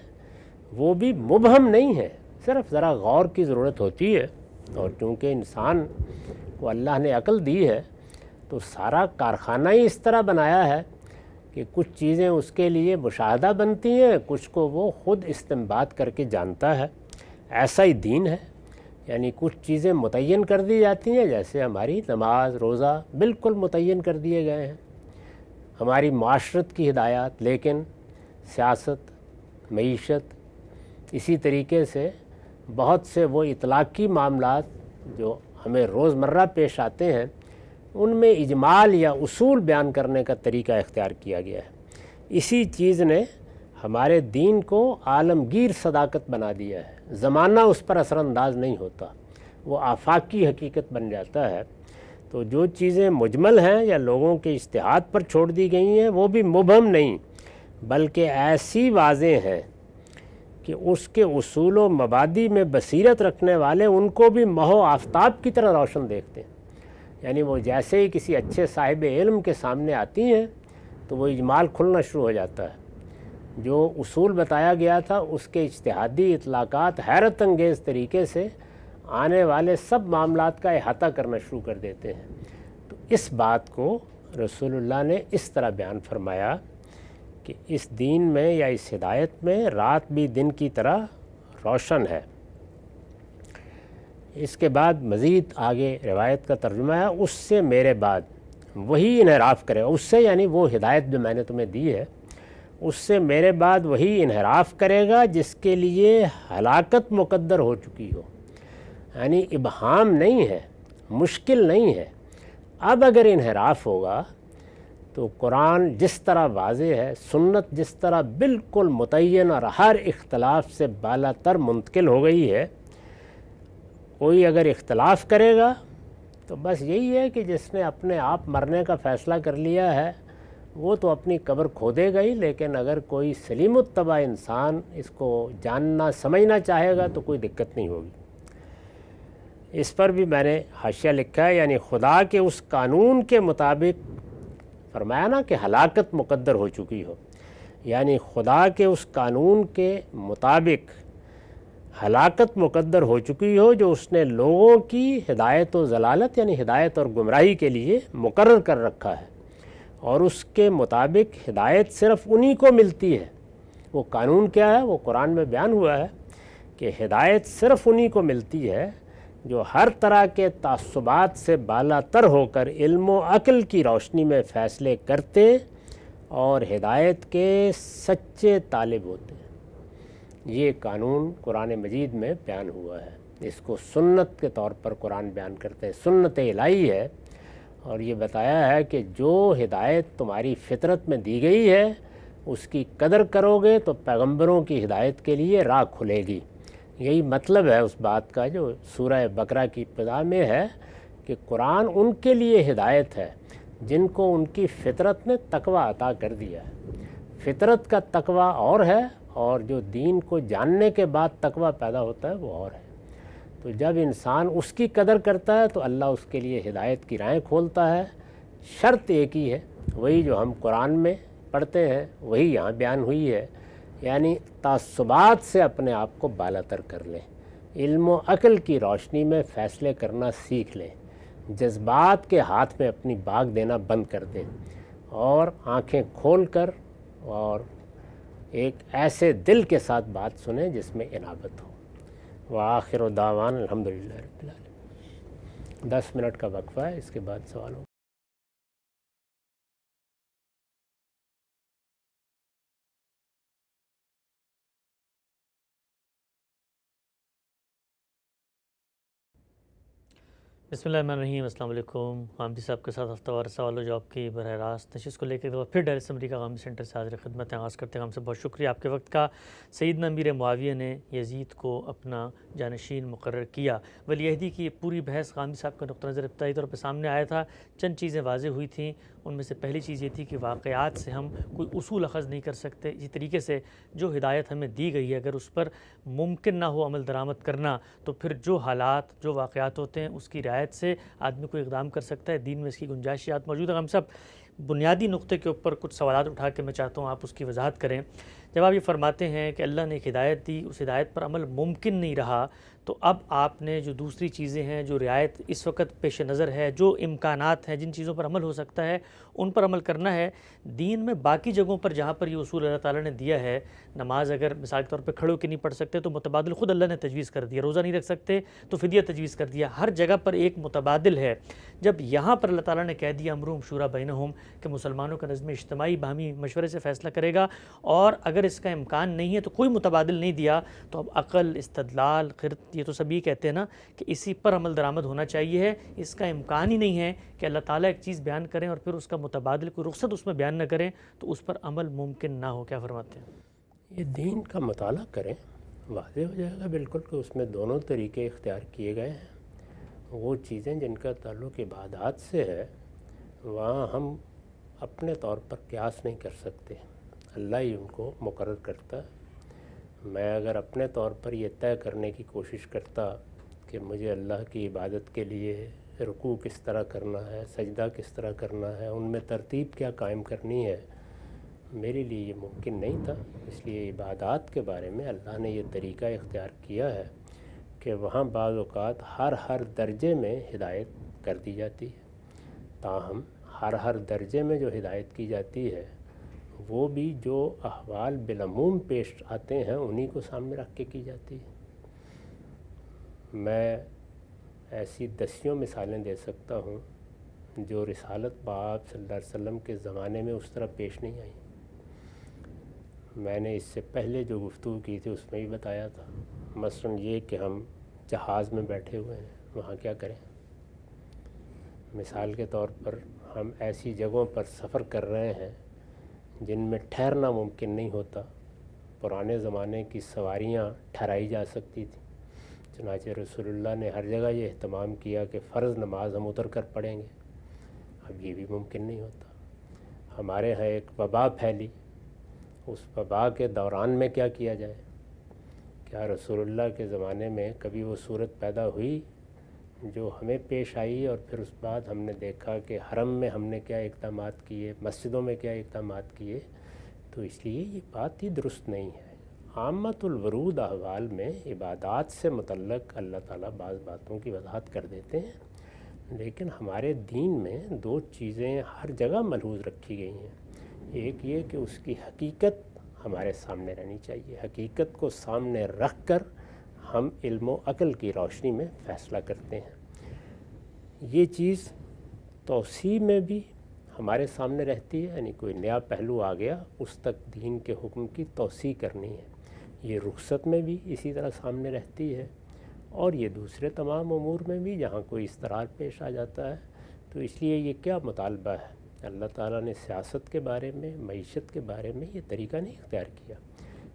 وہ بھی مبہم نہیں ہیں، صرف ذرا غور کی ضرورت ہوتی ہے۔ اور چونکہ انسان کو اللہ نے عقل دی ہے تو سارا کارخانہ ہی اس طرح بنایا ہے کہ کچھ چیزیں اس کے لیے مشاہدہ بنتی ہیں، کچھ کو وہ خود استنباط کر کے جانتا ہے۔ ایسا ہی دین ہے، یعنی کچھ چیزیں متعین کر دی جاتی ہیں، جیسے ہماری نماز روزہ بالکل متعین کر دیے گئے ہیں، ہماری معاشرت کی ہدایات، لیکن سیاست، معیشت، اسی طریقے سے بہت سے وہ اطلاقی معاملات جو ہمیں روزمرہ پیش آتے ہیں، ان میں اجمال یا اصول بیان کرنے کا طریقہ اختیار کیا گیا ہے۔ اسی چیز نے ہمارے دین کو عالمگیر صداقت بنا دیا ہے، زمانہ اس پر اثر انداز نہیں ہوتا، وہ آفاقی حقیقت بن جاتا ہے۔ تو جو چیزیں مجمل ہیں یا لوگوں کے اجتہاد پر چھوڑ دی گئی ہیں، وہ بھی مبہم نہیں بلکہ ایسی واضح ہیں کہ اس کے اصول و مبادی میں بصیرت رکھنے والے ان کو بھی ماہ و آفتاب کی طرح روشن دیکھتے ہیں۔ یعنی وہ جیسے ہی کسی اچھے صاحب علم کے سامنے آتی ہیں تو وہ اجمال کھلنا شروع ہو جاتا ہے، جو اصول بتایا گیا تھا اس کے اجتہادی اطلاقات حیرت انگیز طریقے سے آنے والے سب معاملات کا احاطہ کرنا شروع کر دیتے ہیں۔ تو اس بات کو رسول اللہ نے اس طرح بیان فرمایا کہ اس دین میں یا اس ہدایت میں رات بھی دن کی طرح روشن ہے۔ اس کے بعد مزید آگے روایت کا ترجمہ ہے، اس سے میرے بعد وہی انحراف کرے، اس سے یعنی وہ ہدایت جو میں نے تمہیں دی ہے، اس سے میرے بعد وہی انحراف کرے گا جس کے لیے ہلاکت مقدر ہو چکی ہو۔ یعنی ابہام نہیں ہے، مشکل نہیں ہے۔ اب اگر انحراف ہوگا تو قرآن جس طرح واضح ہے، سنت جس طرح بالکل متعین اور ہر اختلاف سے بالا تر منتقل ہو گئی ہے، کوئی اگر اختلاف کرے گا تو بس یہی ہے کہ جس نے اپنے آپ مرنے کا فیصلہ کر لیا ہے وہ تو اپنی قبر کھودے گا ہی، لیکن اگر کوئی سلیم الطبع انسان اس کو جاننا سمجھنا چاہے گا تو کوئی دقت نہیں ہوگی۔ اس پر بھی میں نے حاشیہ لکھا ہے، یعنی خدا کے اس قانون کے مطابق فرمایا نا کہ ہلاکت مقدر ہو چکی ہو، یعنی خدا کے اس قانون کے مطابق ہلاکت مقدر ہو چکی ہو جو اس نے لوگوں کی ہدایت و ضلالت یعنی ہدایت اور گمراہی کے لیے مقرر کر رکھا ہے، اور اس کے مطابق ہدایت صرف انہی کو ملتی ہے۔ وہ قانون کیا ہے؟ وہ قرآن میں بیان ہوا ہے کہ ہدایت صرف انہی کو ملتی ہے جو ہر طرح کے تعصبات سے بالا تر ہو کر علم و عقل کی روشنی میں فیصلے کرتے اور ہدایت کے سچے طالب ہوتے ہیں۔ یہ قانون قرآن مجید میں بیان ہوا ہے، اس کو سنت کے طور پر قرآن بیان کرتے ہیں، سنت الہی ہے، اور یہ بتایا ہے کہ جو ہدایت تمہاری فطرت میں دی گئی ہے اس کی قدر کرو گے تو پیغمبروں کی ہدایت کے لیے راہ کھلے گی۔ یہی مطلب ہے اس بات کا جو سورہ بقرہ کی ابتدا میں ہے کہ قرآن ان کے لیے ہدایت ہے جن کو ان کی فطرت نے تقوی عطا کر دیا ہے۔ فطرت کا تقوی اور ہے، اور جو دین کو جاننے کے بعد تقوی پیدا ہوتا ہے وہ اور ہے۔ تو جب انسان اس کی قدر کرتا ہے تو اللہ اس کے لیے ہدایت کی راہیں کھولتا ہے۔ شرط ایک ہی ہے، وہی جو ہم قرآن میں پڑھتے ہیں وہی یہاں بیان ہوئی ہے، یعنی تعصبات سے اپنے آپ کو بالاتر کر لیں، علم و عقل کی روشنی میں فیصلے کرنا سیکھ لیں، جذبات کے ہاتھ میں اپنی باغ دینا بند کر دیں اور آنکھیں کھول کر اور ایک ایسے دل کے ساتھ بات سنیں جس میں انابت ہو۔ وآخر دعوان الحمدللہ رب العالمین۔ 10 منٹ کا وقفہ ہے، اس کے بعد سوال ہو۔ بسم اللہ الرحمن الرحیم۔ السلام علیکم۔ غامدی صاحب کے ساتھ ہفتہ وار سوال و جواب کی براہ راست نشست کو لے کے پھر ڈائر اسمبلی کا غامدی سینٹر سے حاضر خدمت آغاز کرتے ہیں۔ ہم سے بہت شکریہ آپ کے وقت کا۔ سیدنا امیر معاویہ نے یزید کو اپنا جانشین مقرر کیا، ولی عہدی کی پوری بحث غامدی صاحب کا نقطہ نظر ابتدائی طور پہ سامنے آیا تھا۔ چند چیزیں واضح ہوئی تھیں، ان میں سے پہلی چیز یہ تھی کہ واقعات سے ہم کوئی اصول اخذ نہیں کر سکتے۔ اسی طریقے سے جو ہدایت ہمیں دی گئی ہے اگر اس پر ممکن نہ ہو عمل درآمد کرنا تو پھر جو حالات جو واقعات ہوتے ہیں اس کی رعایت سے آدمی کو اقدام کر سکتا ہے۔ دین میں اس کی گنجائشات موجود ہے۔ ہم سب بنیادی نقطے کے اوپر کچھ سوالات اٹھا کے میں چاہتا ہوں آپ اس کی وضاحت کریں۔ جب آپ یہ فرماتے ہیں کہ اللہ نے ایک ہدایت دی، اس ہدایت پر عمل ممکن نہیں رہا، تو اب آپ نے جو دوسری چیزیں ہیں، جو رعایت اس وقت پیش نظر ہے، جو امکانات ہیں، جن چیزوں پر عمل ہو سکتا ہے ان پر عمل کرنا ہے۔ دین میں باقی جگہوں پر جہاں پر یہ اصول اللہ تعالیٰ نے دیا ہے، نماز اگر مثال کے طور پہ کھڑے ہو کے نہیں پڑھ سکتے تو متبادل خود اللہ نے تجویز کر دیا، روزہ نہیں رکھ سکتے تو فدیہ تجویز کر دیا، ہر جگہ پر ایک متبادل ہے۔ جب یہاں پر اللہ تعالیٰ نے کہہ دیا امرہم شوری بینہم کہ مسلمانوں کا نظم اجتماعی باہمی مشورے سے فیصلہ کرے گا، اور اگر اس کا امکان نہیں ہے تو کوئی متبادل نہیں دیا، تو اب عقل، استدلال، خرد، یہ تو سب یہ کہتے ہیں نا کہ اسی پر عمل درآمد ہونا چاہیے ہے۔ اس کا امکان ہی نہیں ہے کہ اللہ تعالیٰ ایک چیز بیان کریں اور پھر اس کا متبادل کوئی رخصت اس میں بیان نہ کریں تو اس پر عمل ممکن نہ ہو۔ کیا فرماتے ہیں؟ یہ دین کا مطالعہ کریں، واضح ہو جائے گا بالکل کہ اس میں دونوں طریقے اختیار کیے گئے ہیں۔ وہ چیزیں جن کا تعلق عبادات سے ہے وہاں ہم اپنے طور پر قیاس نہیں کر سکتے، اللہ ہی ان کو مقرر کرتا ہے۔ میں اگر اپنے طور پر یہ طے کرنے کی کوشش کرتا کہ مجھے اللہ کی عبادت کے لیے رکوع کس طرح کرنا ہے، سجدہ کس طرح کرنا ہے، ان میں ترتیب کیا قائم کرنی ہے، میرے لیے یہ ممکن نہیں تھا۔ اس لیے عبادات کے بارے میں اللہ نے یہ طریقہ اختیار کیا ہے کہ وہاں بعض اوقات ہر درجے میں ہدایت کر دی جاتی ہے، تاہم ہر درجے میں جو ہدایت کی جاتی ہے وہ بھی جو احوال بالعموم پیش آتے ہیں انہی کو سامنے رکھ کے کی جاتی ہے۔ میں ایسی دسیوں مثالیں دے سکتا ہوں جو رسالت باب صلی اللہ علیہ وسلم کے زمانے میں اس طرح پیش نہیں آئیں۔ میں نے اس سے پہلے جو گفتگو کی تھی اس میں بھی بتایا تھا، مثلا یہ کہ ہم جہاز میں بیٹھے ہوئے ہیں، وہاں کیا کریں۔ مثال کے طور پر ہم ایسی جگہوں پر سفر کر رہے ہیں جن میں ٹھہرنا ممکن نہیں ہوتا۔ پرانے زمانے کی سواریاں ٹھہرائی جا سکتی تھیں، چنانچہ رسول اللہ نے ہر جگہ یہ اہتمام کیا کہ فرض نماز ہم اتر کر پڑھیں گے، اب یہ بھی ممکن نہیں ہوتا۔ ہمارے ہاں ایک وبا پھیلی، اس وبا کے دوران میں کیا کیا جائے؟ کیا رسول اللہ کے زمانے میں کبھی وہ صورت پیدا ہوئی جو ہمیں پیش آئی اور پھر اس بعد ہم نے دیکھا کہ حرم میں ہم نے کیا اقدامات کیے، مسجدوں میں کیا اقدامات کیے؟ تو اس لیے یہ بات ہی درست نہیں ہے۔ عامت الورود احوال میں عبادات سے متعلق اللہ تعالیٰ بعض باتوں کی وضاحت کر دیتے ہیں، لیکن ہمارے دین میں دو چیزیں ہر جگہ ملحوظ رکھی گئی ہیں۔ ایک یہ کہ اس کی حقیقت ہمارے سامنے رہنی چاہیے، حقیقت کو سامنے رکھ کر ہم علم و عقل کی روشنی میں فیصلہ کرتے ہیں۔ یہ چیز توسیع میں بھی ہمارے سامنے رہتی ہے، یعنی کوئی نیا پہلو آ گیا اس تک دین کے حکم کی توسیع کرنی ہے۔ یہ رخصت میں بھی اسی طرح سامنے رہتی ہے، اور یہ دوسرے تمام امور میں بھی جہاں کوئی اضطرار پیش آ جاتا ہے۔ تو اس لیے یہ کیا مطالبہ ہے؟ اللہ تعالیٰ نے سیاست کے بارے میں، معیشت کے بارے میں یہ طریقہ نہیں اختیار کیا،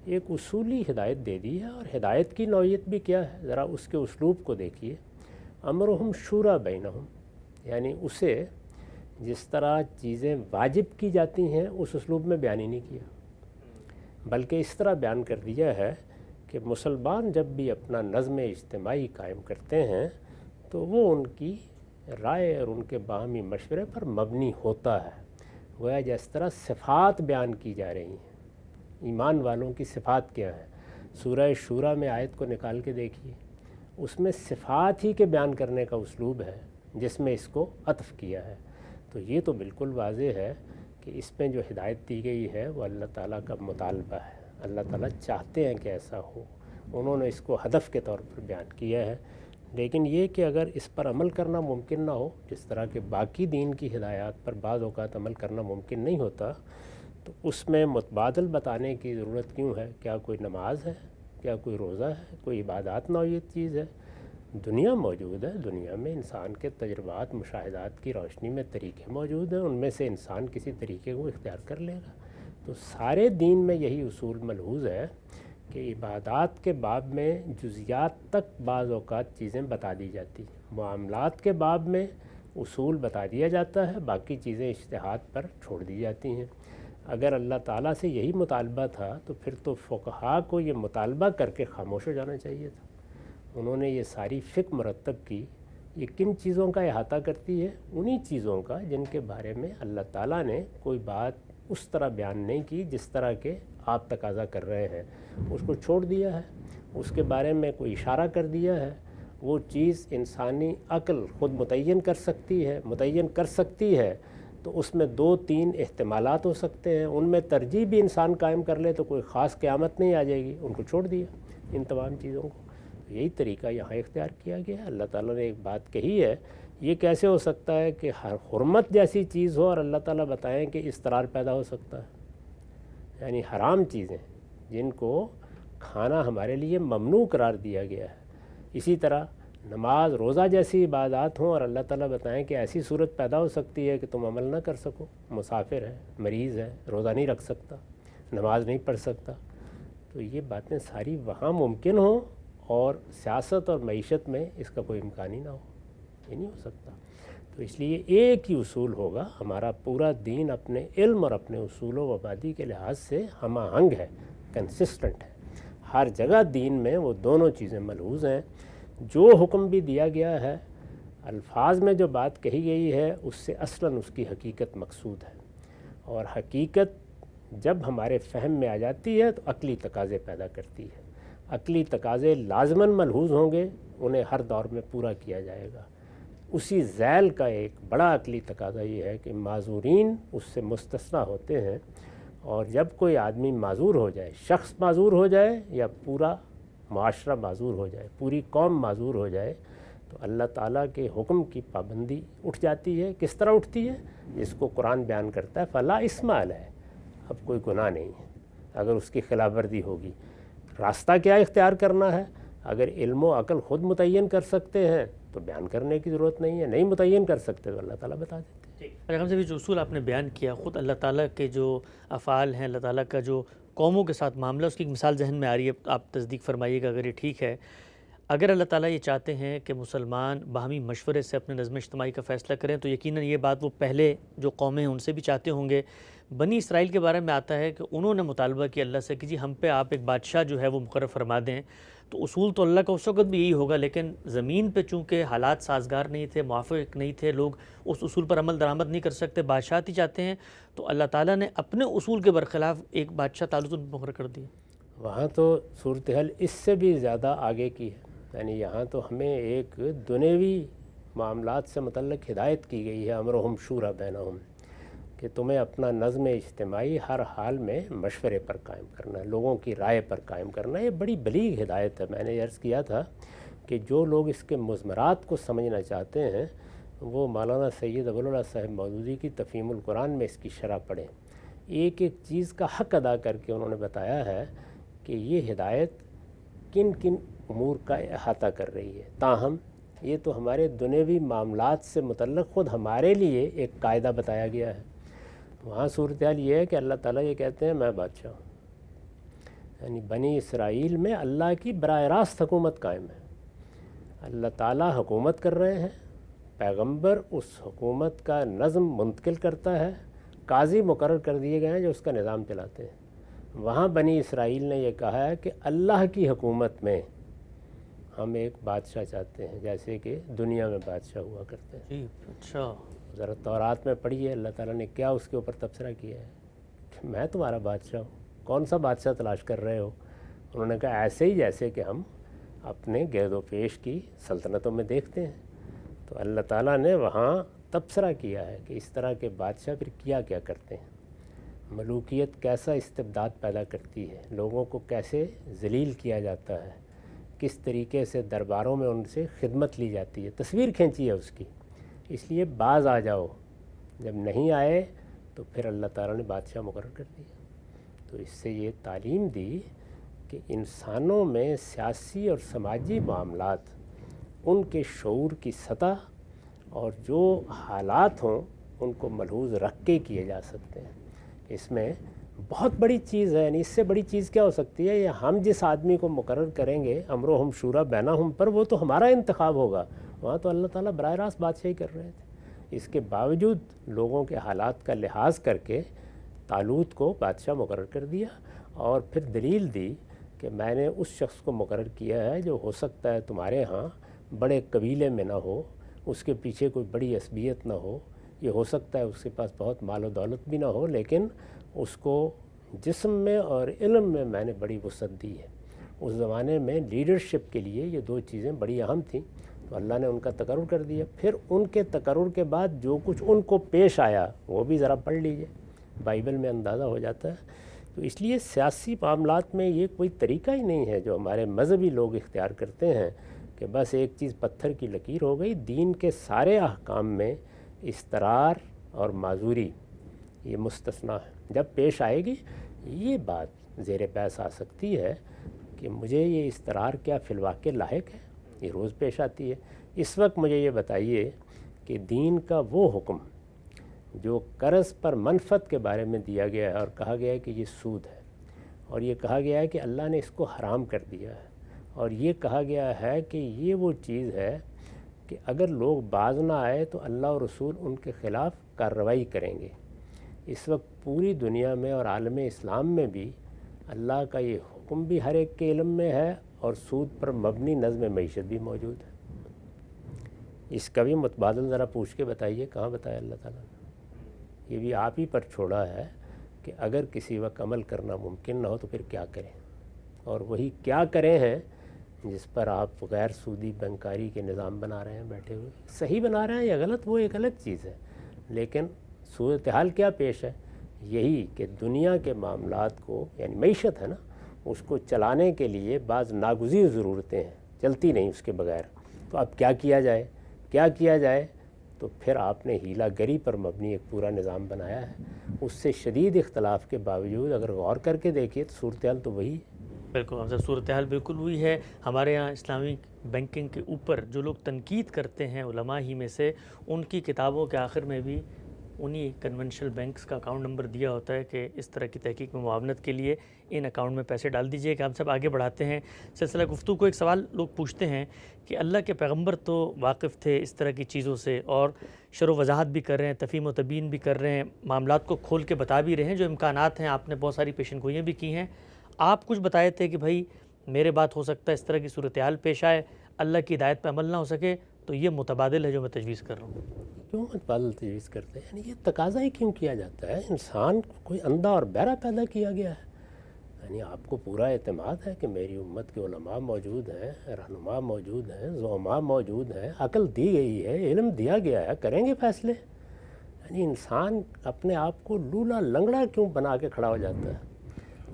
ایک اصولی ہدایت دے دی ہے۔ اور ہدایت کی نوعیت بھی کیا ہے، ذرا اس کے اسلوب کو دیکھیے۔ امرہم شوری بینہم، یعنی اسے جس طرح چیزیں واجب کی جاتی ہیں اس اسلوب میں بیان ہی نہیں کیا، بلکہ اس طرح بیان کر دیا ہے کہ مسلمان جب بھی اپنا نظم اجتماعی قائم کرتے ہیں تو وہ ان کی رائے اور ان کے باہمی مشورے پر مبنی ہوتا ہے۔ گویا جس طرح صفات بیان کی جا رہی ہیں، ایمان والوں کی صفات کیا ہے، سورہ شورى میں آیت کو نکال کے دیکھیے، اس میں صفات ہی کے بیان کرنے کا اسلوب ہے جس میں اس کو عطف کیا ہے۔ تو یہ تو بالکل واضح ہے کہ اس میں جو ہدایت دی گئی ہے وہ اللہ تعالیٰ کا مطالبہ ہے، اللہ تعالیٰ چاہتے ہیں کہ ایسا ہو، انہوں نے اس کو ہدف کے طور پر بیان کیا ہے۔ لیکن یہ کہ اگر اس پر عمل کرنا ممکن نہ ہو، جس طرح کہ باقی دین کی ہدایات پر بعض اوقات عمل کرنا ممکن نہیں ہوتا، تو اس میں متبادل بتانے کی ضرورت کیوں ہے؟ کیا کوئی نماز ہے؟ کیا کوئی روزہ ہے؟ کوئی عبادات نوعیت چیز ہے؟ دنیا موجود ہے، دنیا میں انسان کے تجربات مشاہدات کی روشنی میں طریقے موجود ہیں، ان میں سے انسان کسی طریقے کو اختیار کر لے گا۔ تو سارے دین میں یہی اصول ملحوظ ہے کہ عبادات کے باب میں جزیات تک بعض اوقات چیزیں بتا دی جاتی ہیں، معاملات کے باب میں اصول بتا دیا جاتا ہے، باقی چیزیں اجتہاد پر چھوڑ دی جاتی ہیں۔ اگر اللہ تعالیٰ سے یہی مطالبہ تھا تو پھر تو فقہاء کو یہ مطالبہ کر کے خاموش ہو جانا چاہیے تھا۔ انہوں نے یہ ساری فقہ مرتب کی، یہ کن چیزوں کا احاطہ کرتی ہے؟ انہی چیزوں کا جن کے بارے میں اللہ تعالیٰ نے کوئی بات اس طرح بیان نہیں کی جس طرح کے آپ تقاضا کر رہے ہیں، اس کو چھوڑ دیا ہے، اس کے بارے میں کوئی اشارہ کر دیا ہے۔ وہ چیز انسانی عقل خود متعین کر سکتی ہے تو اس میں 2-3 احتمالات ہو سکتے ہیں، ان میں ترجیح بھی انسان قائم کر لے تو کوئی خاص قیامت نہیں آ جائے گی، ان کو چھوڑ دیا ان تمام چیزوں کو۔ یہی طریقہ یہاں اختیار کیا گیا ہے۔ اللہ تعالیٰ نے ایک بات کہی ہے، یہ کیسے ہو سکتا ہے کہ حرمت جیسی چیز ہو اور اللہ تعالیٰ بتائیں کہ اضطرار پیدا ہو سکتا ہے؟ یعنی حرام چیزیں جن کو کھانا ہمارے لیے ممنوع قرار دیا گیا ہے، اسی طرح نماز روزہ جیسی عبادات ہوں اور اللہ تعالیٰ بتائیں کہ ایسی صورت پیدا ہو سکتی ہے کہ تم عمل نہ کر سکو، مسافر ہے، مریض ہے، روزہ نہیں رکھ سکتا، نماز نہیں پڑھ سکتا، تو یہ باتیں ساری وہاں ممکن ہوں اور سیاست اور معیشت میں اس کا کوئی امکان ہی نہ ہو، یہ نہیں ہو سکتا۔ تو اس لیے ایک ہی اصول ہوگا، ہمارا پورا دین اپنے علم اور اپنے اصول و مبادی کے لحاظ سے ہم آہنگ ہے، کنسسٹنٹ ہے، ہر جگہ دین میں وہ دونوں چیزیں ملحوظ ہیں۔ جو حکم بھی دیا گیا ہے، الفاظ میں جو بات کہی گئی ہے اس سے اصلاً اس کی حقیقت مقصود ہے، اور حقیقت جب ہمارے فہم میں آ جاتی ہے تو عقلی تقاضے پیدا کرتی ہے، عقلی تقاضے لازماً ملحوظ ہوں گے، انہیں ہر دور میں پورا کیا جائے گا۔ اسی ذیل کا ایک بڑا عقلی تقاضا یہ ہے کہ معذورین اس سے مستثنیٰ ہوتے ہیں، اور جب کوئی آدمی معذور ہو جائے، شخص معذور ہو جائے یا پورا معاشرہ معذور ہو جائے، پوری قوم معذور ہو جائے، تو اللہ تعالیٰ کے حکم کی پابندی اٹھ جاتی ہے۔ کس طرح اٹھتی ہے؟ جس کو قرآن بیان کرتا ہے فلا اسم علیہ، اب کوئی گناہ نہیں ہے اگر اس کی خلاف ورزی ہوگی۔ راستہ کیا اختیار کرنا ہے؟ اگر علم و عقل خود متعین کر سکتے ہیں تو بیان کرنے کی ضرورت نہیں ہے، نہیں متعین کر سکتے تو اللہ تعالیٰ بتا دیتے ہیں۔ پیغام سے بھی جو اصول آپ نے بیان کیا، خود اللہ تعالیٰ کے جو افعال ہیں، اللہ تعالیٰ کا جو قوموں کے ساتھ معاملہ، اس کی ایک مثال ذہن میں آ رہی ہے، آپ تصدیق فرمائیے گا اگر یہ ٹھیک ہے۔ اگر اللہ تعالیٰ یہ چاہتے ہیں کہ مسلمان باہمی مشورے سے اپنے نظم اجتماعی کا فیصلہ کریں، تو یقیناً یہ بات وہ پہلے جو قومیں ہیں ان سے بھی چاہتے ہوں گے۔ بنی اسرائیل کے بارے میں آتا ہے کہ انہوں نے مطالبہ کیا اللہ سے کہ جی ہم پہ آپ ایک بادشاہ جو ہے وہ مقرر فرما دیں، تو اصول تو اللہ کا اس وقت بھی یہی ہوگا، لیکن زمین پہ چونکہ حالات سازگار نہیں تھے، موافق نہیں تھے، لوگ اس اصول پر عمل درآمد نہیں کر سکتے، بادشاہت ہی چاہتے ہیں، تو اللہ تعالیٰ نے اپنے اصول کے برخلاف ایک بادشاہ تعلق مقرر کر دیا۔ وہاں تو صورتحال اس سے بھی زیادہ آگے کی ہے، یعنی یہاں تو ہمیں ایک دنیوی معاملات سے متعلق ہدایت کی گئی ہے، امرہم شورا بینہم، کہ تمہیں اپنا نظم اجتماعی ہر حال میں مشورے پر قائم کرنا ہے، لوگوں کی رائے پر قائم کرنا ہے۔ یہ بڑی بلیغ ہدایت ہے۔ میں نے عرض کیا تھا کہ جو لوگ اس کے مضمرات کو سمجھنا چاہتے ہیں وہ مولانا سید ابوالعلا صاحب مودودی کی تفہیم القرآن میں اس کی شرح پڑھیں۔ ایک ایک چیز کا حق ادا کر کے انہوں نے بتایا ہے کہ یہ ہدایت کن کن امور کا احاطہ کر رہی ہے۔ تاہم یہ تو ہمارے دنیوی معاملات سے متعلق خود ہمارے لیے ایک قاعدہ بتایا گیا ہے۔ وہاں صورتحال یہ ہے کہ اللہ تعالیٰ یہ کہتے ہیں میں بادشاہ ہوں، یعنی بنی اسرائیل میں اللہ کی براہ راست حکومت قائم ہے، اللہ تعالیٰ حکومت کر رہے ہیں، پیغمبر اس حکومت کا نظم منتقل کرتا ہے، قاضی مقرر کر دیے گئے ہیں جو اس کا نظام چلاتے ہیں، وہاں بنی اسرائیل نے یہ کہا ہے کہ اللہ کی حکومت میں ہم ایک بادشاہ چاہتے ہیں جیسے کہ دنیا میں بادشاہ ہوا کرتے ہیں۔ جی اچھا، ذرا تورات میں پڑھیے اللہ تعالیٰ نے کیا اس کے اوپر تبصرہ کیا ہے کہ میں تمہارا بادشاہ ہوں، کون سا بادشاہ تلاش کر رہے ہو؟ انہوں نے کہا ایسے ہی جیسے کہ ہم اپنے گرد و پیش کی سلطنتوں میں دیکھتے ہیں۔ تو اللہ تعالیٰ نے وہاں تبصرہ کیا ہے کہ اس طرح کے بادشاہ پھر کیا کیا کرتے ہیں، ملوکیت کیسا استبداد پیدا کرتی ہے، لوگوں کو کیسے ذلیل کیا جاتا ہے، کس طریقے سے درباروں میں ان سے خدمت لی جاتی ہے، تصویر کھینچی ہے اس کی۔ اس لیے باز آ جاؤ، جب نہیں آئے تو پھر اللہ تعالیٰ نے بادشاہ مقرر کر دیا۔ تو اس سے یہ تعلیم دی کہ انسانوں میں سیاسی اور سماجی معاملات ان کے شعور کی سطح اور جو حالات ہوں ان کو ملحوظ رکھ کے کیے جا سکتے ہیں۔ اس میں بہت بڑی چیز ہے، یعنی اس سے بڑی چیز کیا ہو سکتی ہے؟ یہ ہم جس آدمی کو مقرر کریں گے امرہم شورا بینہم پر، وہ تو ہمارا انتخاب ہوگا، وہاں تو اللہ تعالیٰ براہ راست بادشاہی کر رہے تھے۔ اس کے باوجود لوگوں کے حالات کا لحاظ کر کے طالوت کو بادشاہ مقرر کر دیا، اور پھر دلیل دی کہ میں نے اس شخص کو مقرر کیا ہے جو ہو سکتا ہے تمہارے ہاں بڑے قبیلے میں نہ ہو، اس کے پیچھے کوئی بڑی عصبیت نہ ہو، یہ ہو سکتا ہے اس کے پاس بہت مال و دولت بھی نہ ہو، لیکن اس کو جسم میں اور علم میں میں نے بڑی وسعت دی ہے۔ اس زمانے میں لیڈرشپ کے لیے یہ دو چیزیں بڑی اہم تھیں، تو اللہ نے ان کا تقرر کر دیا۔ پھر ان کے تقرر کے بعد جو کچھ ان کو پیش آیا وہ بھی ذرا پڑھ لیجئے، بائبل میں اندازہ ہو جاتا ہے۔ تو اس لیے سیاسی معاملات میں یہ کوئی طریقہ ہی نہیں ہے جو ہمارے مذہبی لوگ اختیار کرتے ہیں کہ بس ایک چیز پتھر کی لکیر ہو گئی۔ دین کے سارے احکام میں استرار اور معذوری یہ مستثنیٰ ہے۔ جب پیش آئے گی یہ بات زیر بحث آ سکتی ہے کہ مجھے یہ استرار کیا فی الواقع لاحق ہے، یہ روز پیش آتی ہے۔ اس وقت مجھے یہ بتائیے کہ دین کا وہ حکم جو قرض پر منفعت کے بارے میں دیا گیا ہے اور کہا گیا ہے کہ یہ سود ہے، اور یہ کہا گیا ہے کہ اللہ نے اس کو حرام کر دیا ہے، اور یہ کہا گیا ہے کہ یہ وہ چیز ہے کہ اگر لوگ باز نہ آئے تو اللہ اور رسول ان کے خلاف کارروائی کریں گے۔ اس وقت پوری دنیا میں اور عالم اسلام میں بھی اللہ کا یہ حکم بھی ہر ایک کے علم میں ہے، اور سود پر مبنی نظم معیشت بھی موجود ہے۔ اس کا بھی متبادل ذرا پوچھ کے بتائیے، کہاں بتایا اللہ تعالیٰ نے؟ یہ بھی آپ ہی پر چھوڑا ہے کہ اگر کسی وقت عمل کرنا ممکن نہ ہو تو پھر کیا کریں، اور وہی کیا کریں ہیں جس پر آپ غیر سودی بینکاری کے نظام بنا رہے ہیں بیٹھے ہوئے۔ صحیح بنا رہے ہیں یا غلط وہ ایک الگ چیز ہے، لیکن صورتحال کیا پیش ہے؟ یہی کہ دنیا کے معاملات کو، یعنی معیشت ہے نا، اس کو چلانے کے لیے بعض ناگزیر ضرورتیں ہیں، چلتی نہیں اس کے بغیر۔ تو اب کیا کیا جائے؟ کیا کیا جائے؟ تو پھر آپ نے ہیلا گری پر مبنی ایک پورا نظام بنایا ہے۔ اس سے شدید اختلاف کے باوجود اگر غور کر کے دیکھیے تو صورتحال تو وہی ہے۔ بالکل ہم صاحب، صورتحال بالکل ہوئی ہے۔ ہمارے یہاں اسلامی بینکنگ کے اوپر جو لوگ تنقید کرتے ہیں علماء ہی میں سے، ان کی کتابوں کے آخر میں بھی انہی کنونشنل بینکس کا اکاؤنٹ نمبر دیا ہوتا ہے کہ اس طرح کی تحقیق میں معاونت کے لیے ان اکاؤنٹ میں پیسے ڈال دیجئے۔ کہ ہم سب آگے بڑھاتے ہیں سلسلہ گفتگو کو۔ ایک سوال لوگ پوچھتے ہیں کہ اللہ کے پیغمبر تو واقف تھے اس طرح کی چیزوں سے، اور شرح و وضاحت بھی کر رہے ہیں، تفہیم و تبیین بھی کر رہے ہیں، معاملات کو کھول کے بتا بھی رہے ہیں، جو امکانات ہیں آپ نے بہت ساری پیشن گوئیاں بھی کی ہیں۔ آپ کچھ بتائے تھے کہ بھائی میرے بات ہو سکتا ہے اس طرح کی صورتحال پیش آئے، اللہ کی ہدایت پہ عمل نہ ہو سکے، تو یہ متبادل ہے جو میں تجویز کر رہا ہوں۔ کیوں متبادل تجویز کرتے ہیں؟ یعنی یہ تقاضا ہی کیوں کیا جاتا ہے؟ انسان کو کوئی اندھا اور بہرا پیدا کیا گیا ہے؟ یعنی آپ کو پورا اعتماد ہے کہ میری امت کے علماء موجود ہیں، رہنما موجود ہیں، زعماء موجود ہیں، عقل دی گئی ہے، علم دیا گیا ہے، کریں گے فیصلے۔ یعنی انسان اپنے آپ کو لولا لنگڑا کیوں بنا کے کھڑا ہو جاتا ہے؟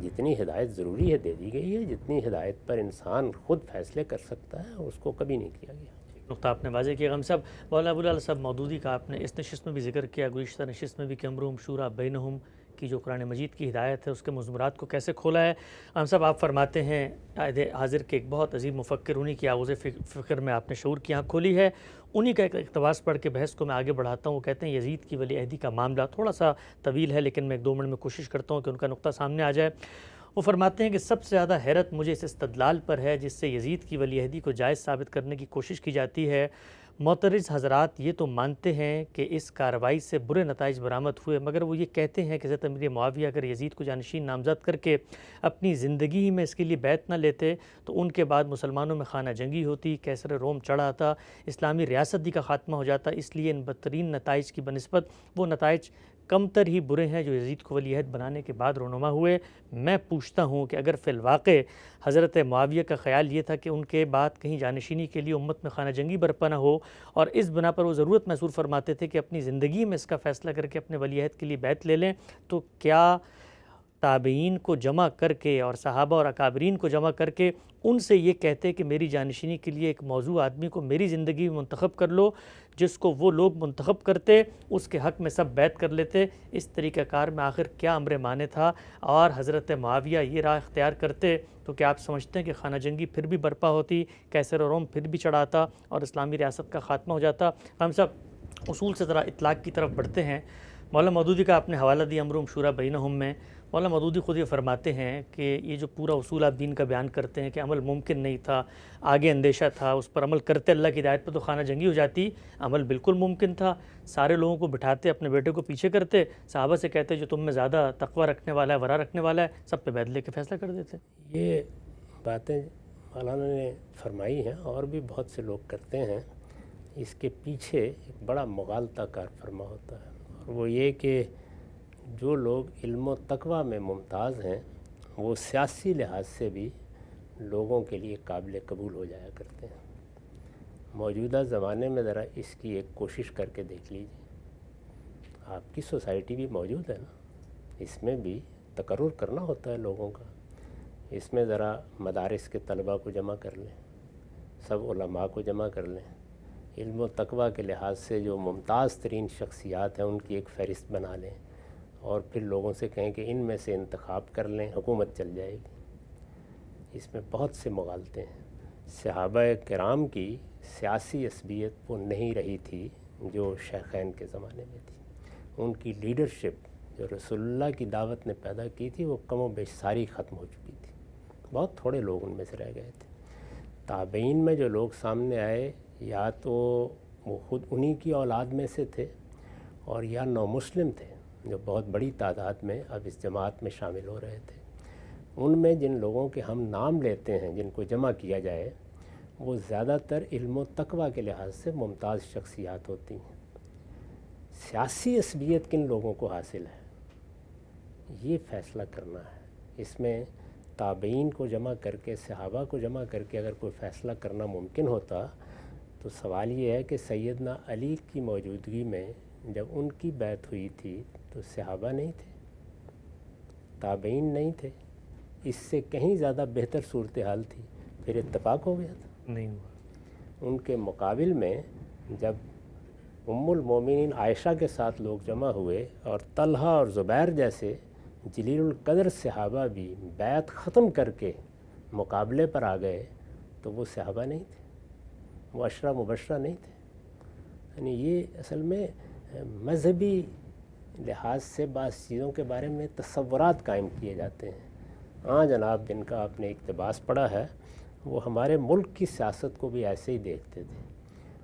جتنی ہدایت ضروری ہے دے دی گئی ہے، جتنی ہدایت پر انسان خود فیصلے کر سکتا ہے اس کو کبھی نہیں کیا گیا۔ نقطہ آپ نے واضح کیا۔ ہم صاحب مولانا ابو العلا صاحب مودودی کا آپ نے اس نشست میں بھی ذکر کیا، گزشتہ نشست میں بھی کہ امرہم شورا بینہم کی جو قرآن مجید کی ہدایت ہے اس کے مضمرات کو کیسے کھولا ہے۔ ہم صاحب آپ فرماتے ہیں عہد حاضر کے ایک بہت عظیم مفکر، انہی کی آغوز فکر میں آپ نے شعور کی آنکھ کھولی ہے۔ انہی کا ایک اقتباس پڑھ کے بحث کو میں آگے بڑھاتا ہوں۔ وہ کہتے ہیں یزید کی ولی عہدی کا معاملہ تھوڑا سا طویل ہے، لیکن میں 1-2 منٹ میں کوشش کرتا ہوں کہ ان کا نقطہ سامنے آ جائے۔ وہ فرماتے ہیں کہ سب سے زیادہ حیرت مجھے اس استدلال پر ہے جس سے یزید کی ولی عہدی کو جائز ثابت کرنے کی کوشش کی جاتی ہے۔ معترض حضرات یہ تو مانتے ہیں کہ اس کارروائی سے برے نتائج برآمد ہوئے، مگر وہ یہ کہتے ہیں کہ حضرت امیر معاویہ اگر یزید کو جانشین نامزد کر کے اپنی زندگی ہی میں اس کے لیے بیعت نہ لیتے تو ان کے بعد مسلمانوں میں خانہ جنگی ہوتی، کیسر روم چڑھ آتا، اسلامی ریاست کا خاتمہ ہو جاتا، اس لیے ان بدترین نتائج کی بنسبت وہ نتائج کم تر ہی برے ہیں جو یزید کو ولی عہد بنانے کے بعد رونما ہوئے۔ میں پوچھتا ہوں کہ اگر فی الواقع حضرت معاویہ کا خیال یہ تھا کہ ان کے بعد کہیں جانشینی کے لیے امت میں خانہ جنگی برپا نہ ہو، اور اس بنا پر وہ ضرورت محسوس فرماتے تھے کہ اپنی زندگی میں اس کا فیصلہ کر کے اپنے ولی عہد کے لیے بیعت لے لیں، تو کیا تابعین کو جمع کر کے اور صحابہ اور اکابرین کو جمع کر کے ان سے یہ کہتے کہ میری جانشینی کے لیے ایک موضوع آدمی کو میری زندگی میں منتخب کر لو، جس کو وہ لوگ منتخب کرتے اس کے حق میں سب بیعت کر لیتے؟ اس طریقہ کار میں آخر کیا امر مانے تھا؟ اور حضرت معاویہ یہ راہ اختیار کرتے تو کیا آپ سمجھتے ہیں کہ خانہ جنگی پھر بھی برپا ہوتی، کیسر و روم پھر بھی چڑھاتا اور اسلامی ریاست کا خاتمہ ہو جاتا؟ ہم سب اصول سے ذرا اطلاق کی طرف بڑھتے ہیں۔ مولانا مودودی کا آپ نے حوالہ دیا امرهم شورى بینہم میں۔ مولانا مودودی خود یہ فرماتے ہیں کہ یہ جو پورا اصول آپ دین کا بیان کرتے ہیں کہ عمل ممکن نہیں تھا، آگے اندیشہ تھا، اس پر عمل کرتے اللہ کی ہدایت پہ تو خانہ جنگی ہو جاتی، عمل بالکل ممکن تھا، سارے لوگوں کو بٹھاتے، اپنے بیٹے کو پیچھے کرتے، صحابہ سے کہتے جو تم میں زیادہ تقوی رکھنے والا ہے، ورع رکھنے والا ہے، سب پہ بیعت لے کے فیصلہ کر دیتے۔ یہ باتیں مولانا نے فرمائی ہیں اور بھی بہت سے لوگ کرتے ہیں۔ اس کے پیچھے ایک بڑا مغالطہ کار فرما ہوتا ہے، اور وہ یہ کہ جو لوگ علم و تقوی میں ممتاز ہیں وہ سیاسی لحاظ سے بھی لوگوں کے لیے قابل قبول ہو جایا کرتے ہیں۔ موجودہ زمانے میں ذرا اس کی ایک کوشش کر کے دیکھ لیجیے، آپ کی سوسائٹی بھی موجود ہے نا، اس میں بھی تقرر کرنا ہوتا ہے لوگوں کا، اس میں ذرا مدارس کے طلباء کو جمع کر لیں، سب علماء کو جمع کر لیں، علم و تقوی کے لحاظ سے جو ممتاز ترین شخصیات ہیں ان کی ایک فہرست بنا لیں، اور پھر لوگوں سے کہیں کہ ان میں سے انتخاب کر لیں، حکومت چل جائے گی۔ اس میں بہت سے مغالطے ہیں۔ صحابہ کرام کی سیاسی عصبیت وہ نہیں رہی تھی جو شیخین کے زمانے میں تھی۔ ان کی لیڈرشپ جو رسول اللہ کی دعوت نے پیدا کی تھی وہ کم و بیش ساری ختم ہو چکی تھی، بہت تھوڑے لوگ ان میں سے رہ گئے تھے۔ تابعین میں جو لوگ سامنے آئے یا تو وہ خود انہی کی اولاد میں سے تھے اور یا نو مسلم تھے جو بہت بڑی تعداد میں اب اس جماعت میں شامل ہو رہے تھے۔ ان میں جن لوگوں کے ہم نام لیتے ہیں، جن کو جمع کیا جائے، وہ زیادہ تر علم و تقوی کے لحاظ سے ممتاز شخصیات ہوتی ہیں۔ سیاسی عصبیت کن لوگوں کو حاصل ہے یہ فیصلہ کرنا ہے۔ اس میں تابعین کو جمع کر کے، صحابہ کو جمع کر کے اگر کوئی فیصلہ کرنا ممکن ہوتا تو سوال یہ ہے کہ سیدنا علی کی موجودگی میں جب ان کی بیعت ہوئی تھی تو صحابہ نہیں تھے، تابعین نہیں تھے، اس سے کہیں زیادہ بہتر صورتحال تھی، پھر اتفاق ہو گیا تھا۔ نہیں ہوا۔ ان کے مقابل میں جب ام المومنین عائشہ کے ساتھ لوگ جمع ہوئے اور طلحہ اور زبیر جیسے جلیل القدر صحابہ بھی بیعت ختم کر کے مقابلے پر آ گئے تو وہ صحابہ نہیں تھے، وہ عشرہ مبشرہ نہیں تھے۔ یعنی یہ اصل میں مذہبی لحاظ سے بعض چیزوں کے بارے میں تصورات قائم کیے جاتے ہیں۔ ہاں جناب، جن کا آپ نے اقتباس پڑھا ہے وہ ہمارے ملک کی سیاست کو بھی ایسے ہی دیکھتے تھے،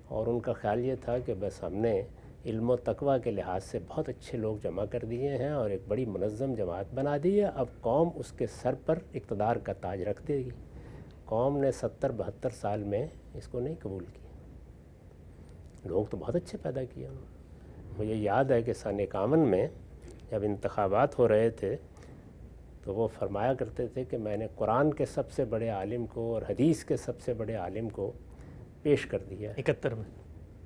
اور ان کا خیال یہ تھا کہ بس ہم نے علم و تقوی کے لحاظ سے بہت اچھے لوگ جمع کر دیے ہیں اور ایک بڑی منظم جماعت بنا دی ہے، اب قوم اس کے سر پر اقتدار کا تاج رکھ دے گی۔ قوم نے 70-72 سال میں اس کو نہیں قبول کیا۔ لوگ تو بہت اچھے پیدا کیے انہوں نے۔ مجھے یاد ہے کہ سن 51 میں جب انتخابات ہو رہے تھے تو وہ فرمایا کرتے تھے کہ میں نے قرآن کے سب سے بڑے عالم کو اور حدیث کے سب سے بڑے عالم کو پیش کر دیا ہے۔ 71 میں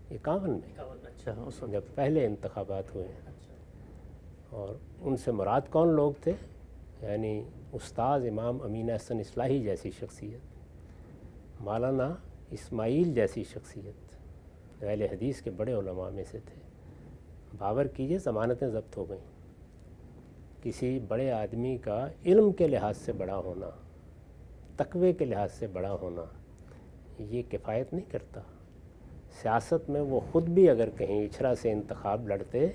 51 میں اچھا، اس وقت جب پہلے انتخابات ہوئے ہیں۔ اور ان سے مراد کون لوگ تھے؟ یعنی استاد امام امین احسن اصلاحی جیسی شخصیت، مولانا اسماعیل جیسی شخصیت، اہل حدیث کے بڑے علماء میں سے تھے۔ باور کیجئے ضمانتیں ضبط ہو گئیں۔ کسی بڑے آدمی کا علم کے لحاظ سے بڑا ہونا، تقوی کے لحاظ سے بڑا ہونا، یہ کفایت نہیں کرتا۔ سیاست میں وہ خود بھی اگر کہیں اچھرا سے انتخاب لڑتے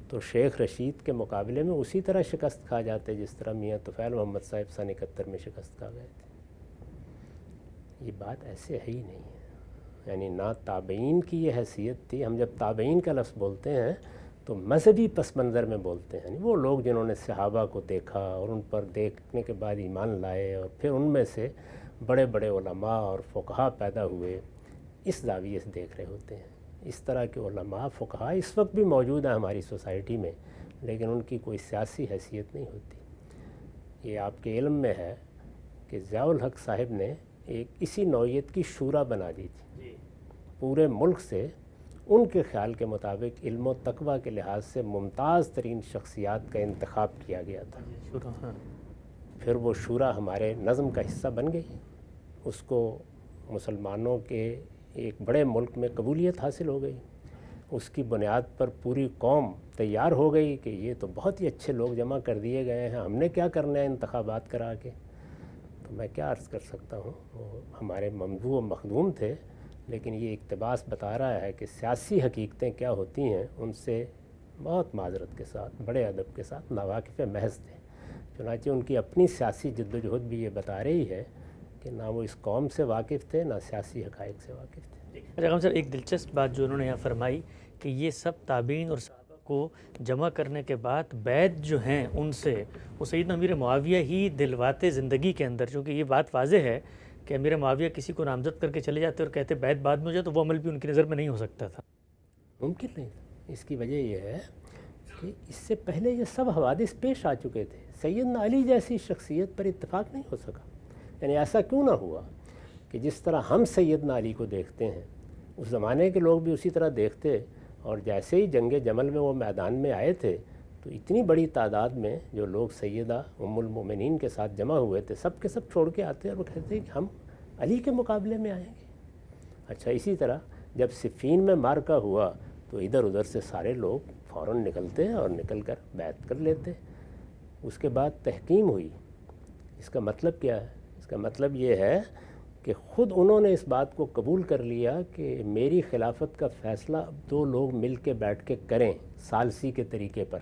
تو شیخ رشید کے مقابلے میں اسی طرح شکست کھا جاتے جس طرح میاں طفیل محمد صاحب سن 71 میں شکست کھا گئے تھے۔ یہ بات ایسے ہے ہی نہیں ہے۔ یعنی نہ تابعین کی یہ حیثیت تھی. ہم جب تابعین کا لفظ بولتے ہیں تو مذہبی پس منظر میں بولتے ہیں, وہ لوگ جنہوں نے صحابہ کو دیکھا اور ان پر دیکھنے کے بعد ایمان لائے اور پھر ان میں سے بڑے بڑے علماء اور فقہا پیدا ہوئے, اس زاویے سے دیکھ رہے ہوتے ہیں. اس طرح کے علماء فقہا اس وقت بھی موجود ہیں ہماری سوسائٹی میں, لیکن ان کی کوئی سیاسی حیثیت نہیں ہوتی. یہ آپ کے علم میں ہے کہ ضیاء الحق صاحب نے ایک اسی نوعیت کی شورا بنا دی تھی. پورے ملک سے ان کے خیال کے مطابق علم و تقوی کے لحاظ سے ممتاز ترین شخصیات کا انتخاب کیا گیا تھا. پھر وہ شورا ہمارے نظم کا حصہ بن گئی. اس کو مسلمانوں کے ایک بڑے ملک میں قبولیت حاصل ہو گئی. اس کی بنیاد پر پوری قوم تیار ہو گئی کہ یہ تو بہت ہی اچھے لوگ جمع کر دیے گئے ہیں, ہم نے کیا کرنا ہے انتخابات کرا کے. تو میں کیا عرض کر سکتا ہوں, وہ ہمارے ممدوح و مخدوم تھے, لیکن یہ اقتباس بتا رہا ہے کہ سیاسی حقیقتیں کیا ہوتی ہیں ان سے بہت معذرت کے ساتھ, بڑے ادب کے ساتھ ناواقف محض تھے. چنانچہ ان کی اپنی سیاسی جد و جہد بھی یہ بتا رہی ہے کہ نہ وہ اس قوم سے واقف تھے نہ سیاسی حقائق سے واقف تھے. رقم صاحب, ایک دلچسپ بات جو انہوں نے یہاں فرمائی کہ یہ سب تابعین اور صحابہ کو جمع کرنے کے بعد بیعت جو ہیں ان سے, وہ سیدنا امیر معاویہ ہی دلواتے زندگی کے اندر, چونکہ یہ بات واضح ہے کہ امیر معاویہ کسی کو نامزد کر کے چلے جاتے اور کہتے بیعت بعد میں ہو جائے, تو وہ عمل بھی ان کی نظر میں نہیں ہو سکتا تھا. ممکن نہیں. اس کی وجہ یہ ہے کہ اس سے پہلے یہ سب حوادث پیش آ چکے تھے. سیدنا علی جیسی شخصیت پر اتفاق نہیں ہو سکا. یعنی ایسا کیوں نہ ہوا کہ جس طرح ہم سیدنا علی کو دیکھتے ہیں اس زمانے کے لوگ بھی اسی طرح دیکھتے, اور جیسے ہی جنگ جمل میں وہ میدان میں آئے تھے تو اتنی بڑی تعداد میں جو لوگ سیدہ ام المومنین کے ساتھ جمع ہوئے تھے, سب کے سب چھوڑ کے آتے اور وہ کہتے کہ ہم علی کے مقابلے میں آئیں گے. اچھا, اسی طرح جب صفین میں معرکہ ہوا تو ادھر ادھر سے سارے لوگ فوراً نکلتے اور نکل کر بیعت کر لیتے. اس کے بعد تحکیم ہوئی. اس کا مطلب کیا ہے؟ اس کا مطلب یہ ہے کہ خود انہوں نے اس بات کو قبول کر لیا کہ میری خلافت کا فیصلہ اب دو لوگ مل کے بیٹھ کے کریں ثالثی کے طریقے پر.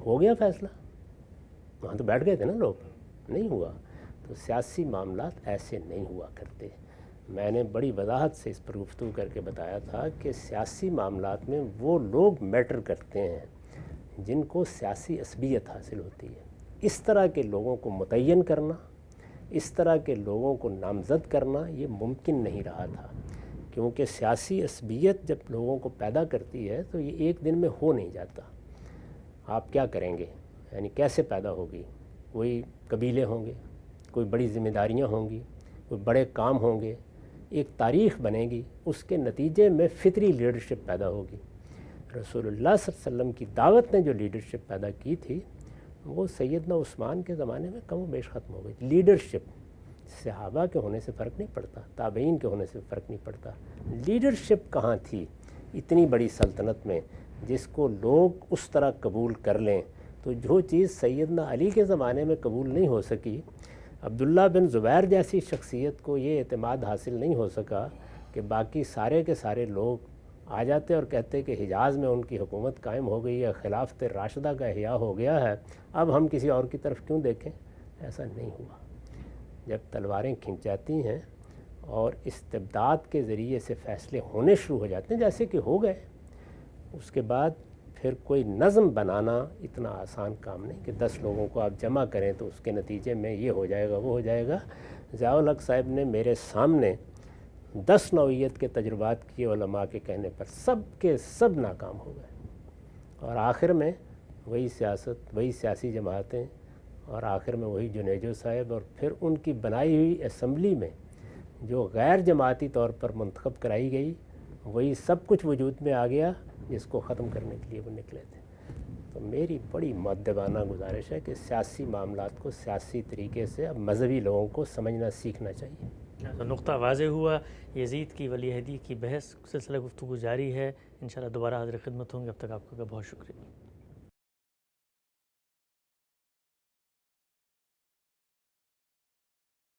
ہو گیا فیصلہ, وہاں تو بیٹھ گئے تھے نا لوگ, نہیں ہوا. تو سیاسی معاملات ایسے نہیں ہوا کرتے. میں نے بڑی وضاحت سے اس پر گفتگو کر کے بتایا تھا کہ سیاسی معاملات میں وہ لوگ میٹر کرتے ہیں جن کو سیاسی عصبیت حاصل ہوتی ہے. اس طرح کے لوگوں کو متعین کرنا, اس طرح کے لوگوں کو نامزد کرنا یہ ممکن نہیں رہا تھا, کیونکہ سیاسی عصبیت جب لوگوں کو پیدا کرتی ہے تو یہ ایک دن میں ہو نہیں جاتا. آپ کیا کریں گے, یعنی کیسے پیدا ہوگی؟ کوئی قبیلے ہوں گے, کوئی بڑی ذمہ داریاں ہوں گی, کوئی بڑے کام ہوں گے, ایک تاریخ بنے گی, اس کے نتیجے میں فطری لیڈرشپ پیدا ہوگی. رسول اللہ صلی اللہ علیہ وسلم کی دعوت نے جو لیڈرشپ پیدا کی تھی وہ سیدنا عثمان کے زمانے میں کم و بیش ختم ہو گئی. لیڈرشپ صحابہ کے ہونے سے فرق نہیں پڑتا, تابعین کے ہونے سے فرق نہیں پڑتا. لیڈرشپ کہاں تھی اتنی بڑی سلطنت میں جس کو لوگ اس طرح قبول کر لیں؟ تو جو چیز سیدنا علی کے زمانے میں قبول نہیں ہو سکی, عبداللہ بن زبیر جیسی شخصیت کو یہ اعتماد حاصل نہیں ہو سکا کہ باقی سارے کے سارے لوگ آ جاتے اور کہتے کہ حجاز میں ان کی حکومت قائم ہو گئی ہے, خلافت راشدہ کا احیاء ہو گیا ہے, اب ہم کسی اور کی طرف کیوں دیکھیں. ایسا نہیں ہوا. جب تلواریں کھنچ جاتی ہیں اور استبداد کے ذریعے سے فیصلے ہونے شروع ہو جاتے ہیں جیسے کہ ہو گئے, اس کے بعد پھر کوئی نظم بنانا اتنا آسان کام نہیں کہ 10 لوگوں کو آپ جمع کریں تو اس کے نتیجے میں یہ ہو جائے گا وہ ہو جائے گا. ضیاء الحق صاحب نے میرے سامنے 10 نوعیت کے تجربات کیے علماء کے کہنے پر, سب کے سب ناکام ہو گئے, اور آخر میں وہی سیاست, وہی سیاسی جماعتیں, اور آخر میں وہی جنیجو صاحب, اور پھر ان کی بنائی ہوئی اسمبلی میں جو غیر جماعتی طور پر منتخب کرائی گئی وہی سب کچھ وجود میں آ گیا جس کو ختم کرنے کے لیے وہ نکلے تھے. تو میری بڑی مؤدبانہ گزارش ہے کہ سیاسی معاملات کو سیاسی طریقے سے اب مذہبی لوگوں کو سمجھنا سیکھنا چاہیے. تو نقطہ واضح ہوا. یزید کی ولی عہدی کی بحث سلسلہ گفتگو جاری ہے, انشاءاللہ دوبارہ حاضر خدمت ہوں گے. اب تک آپ کا بہت شکریہ.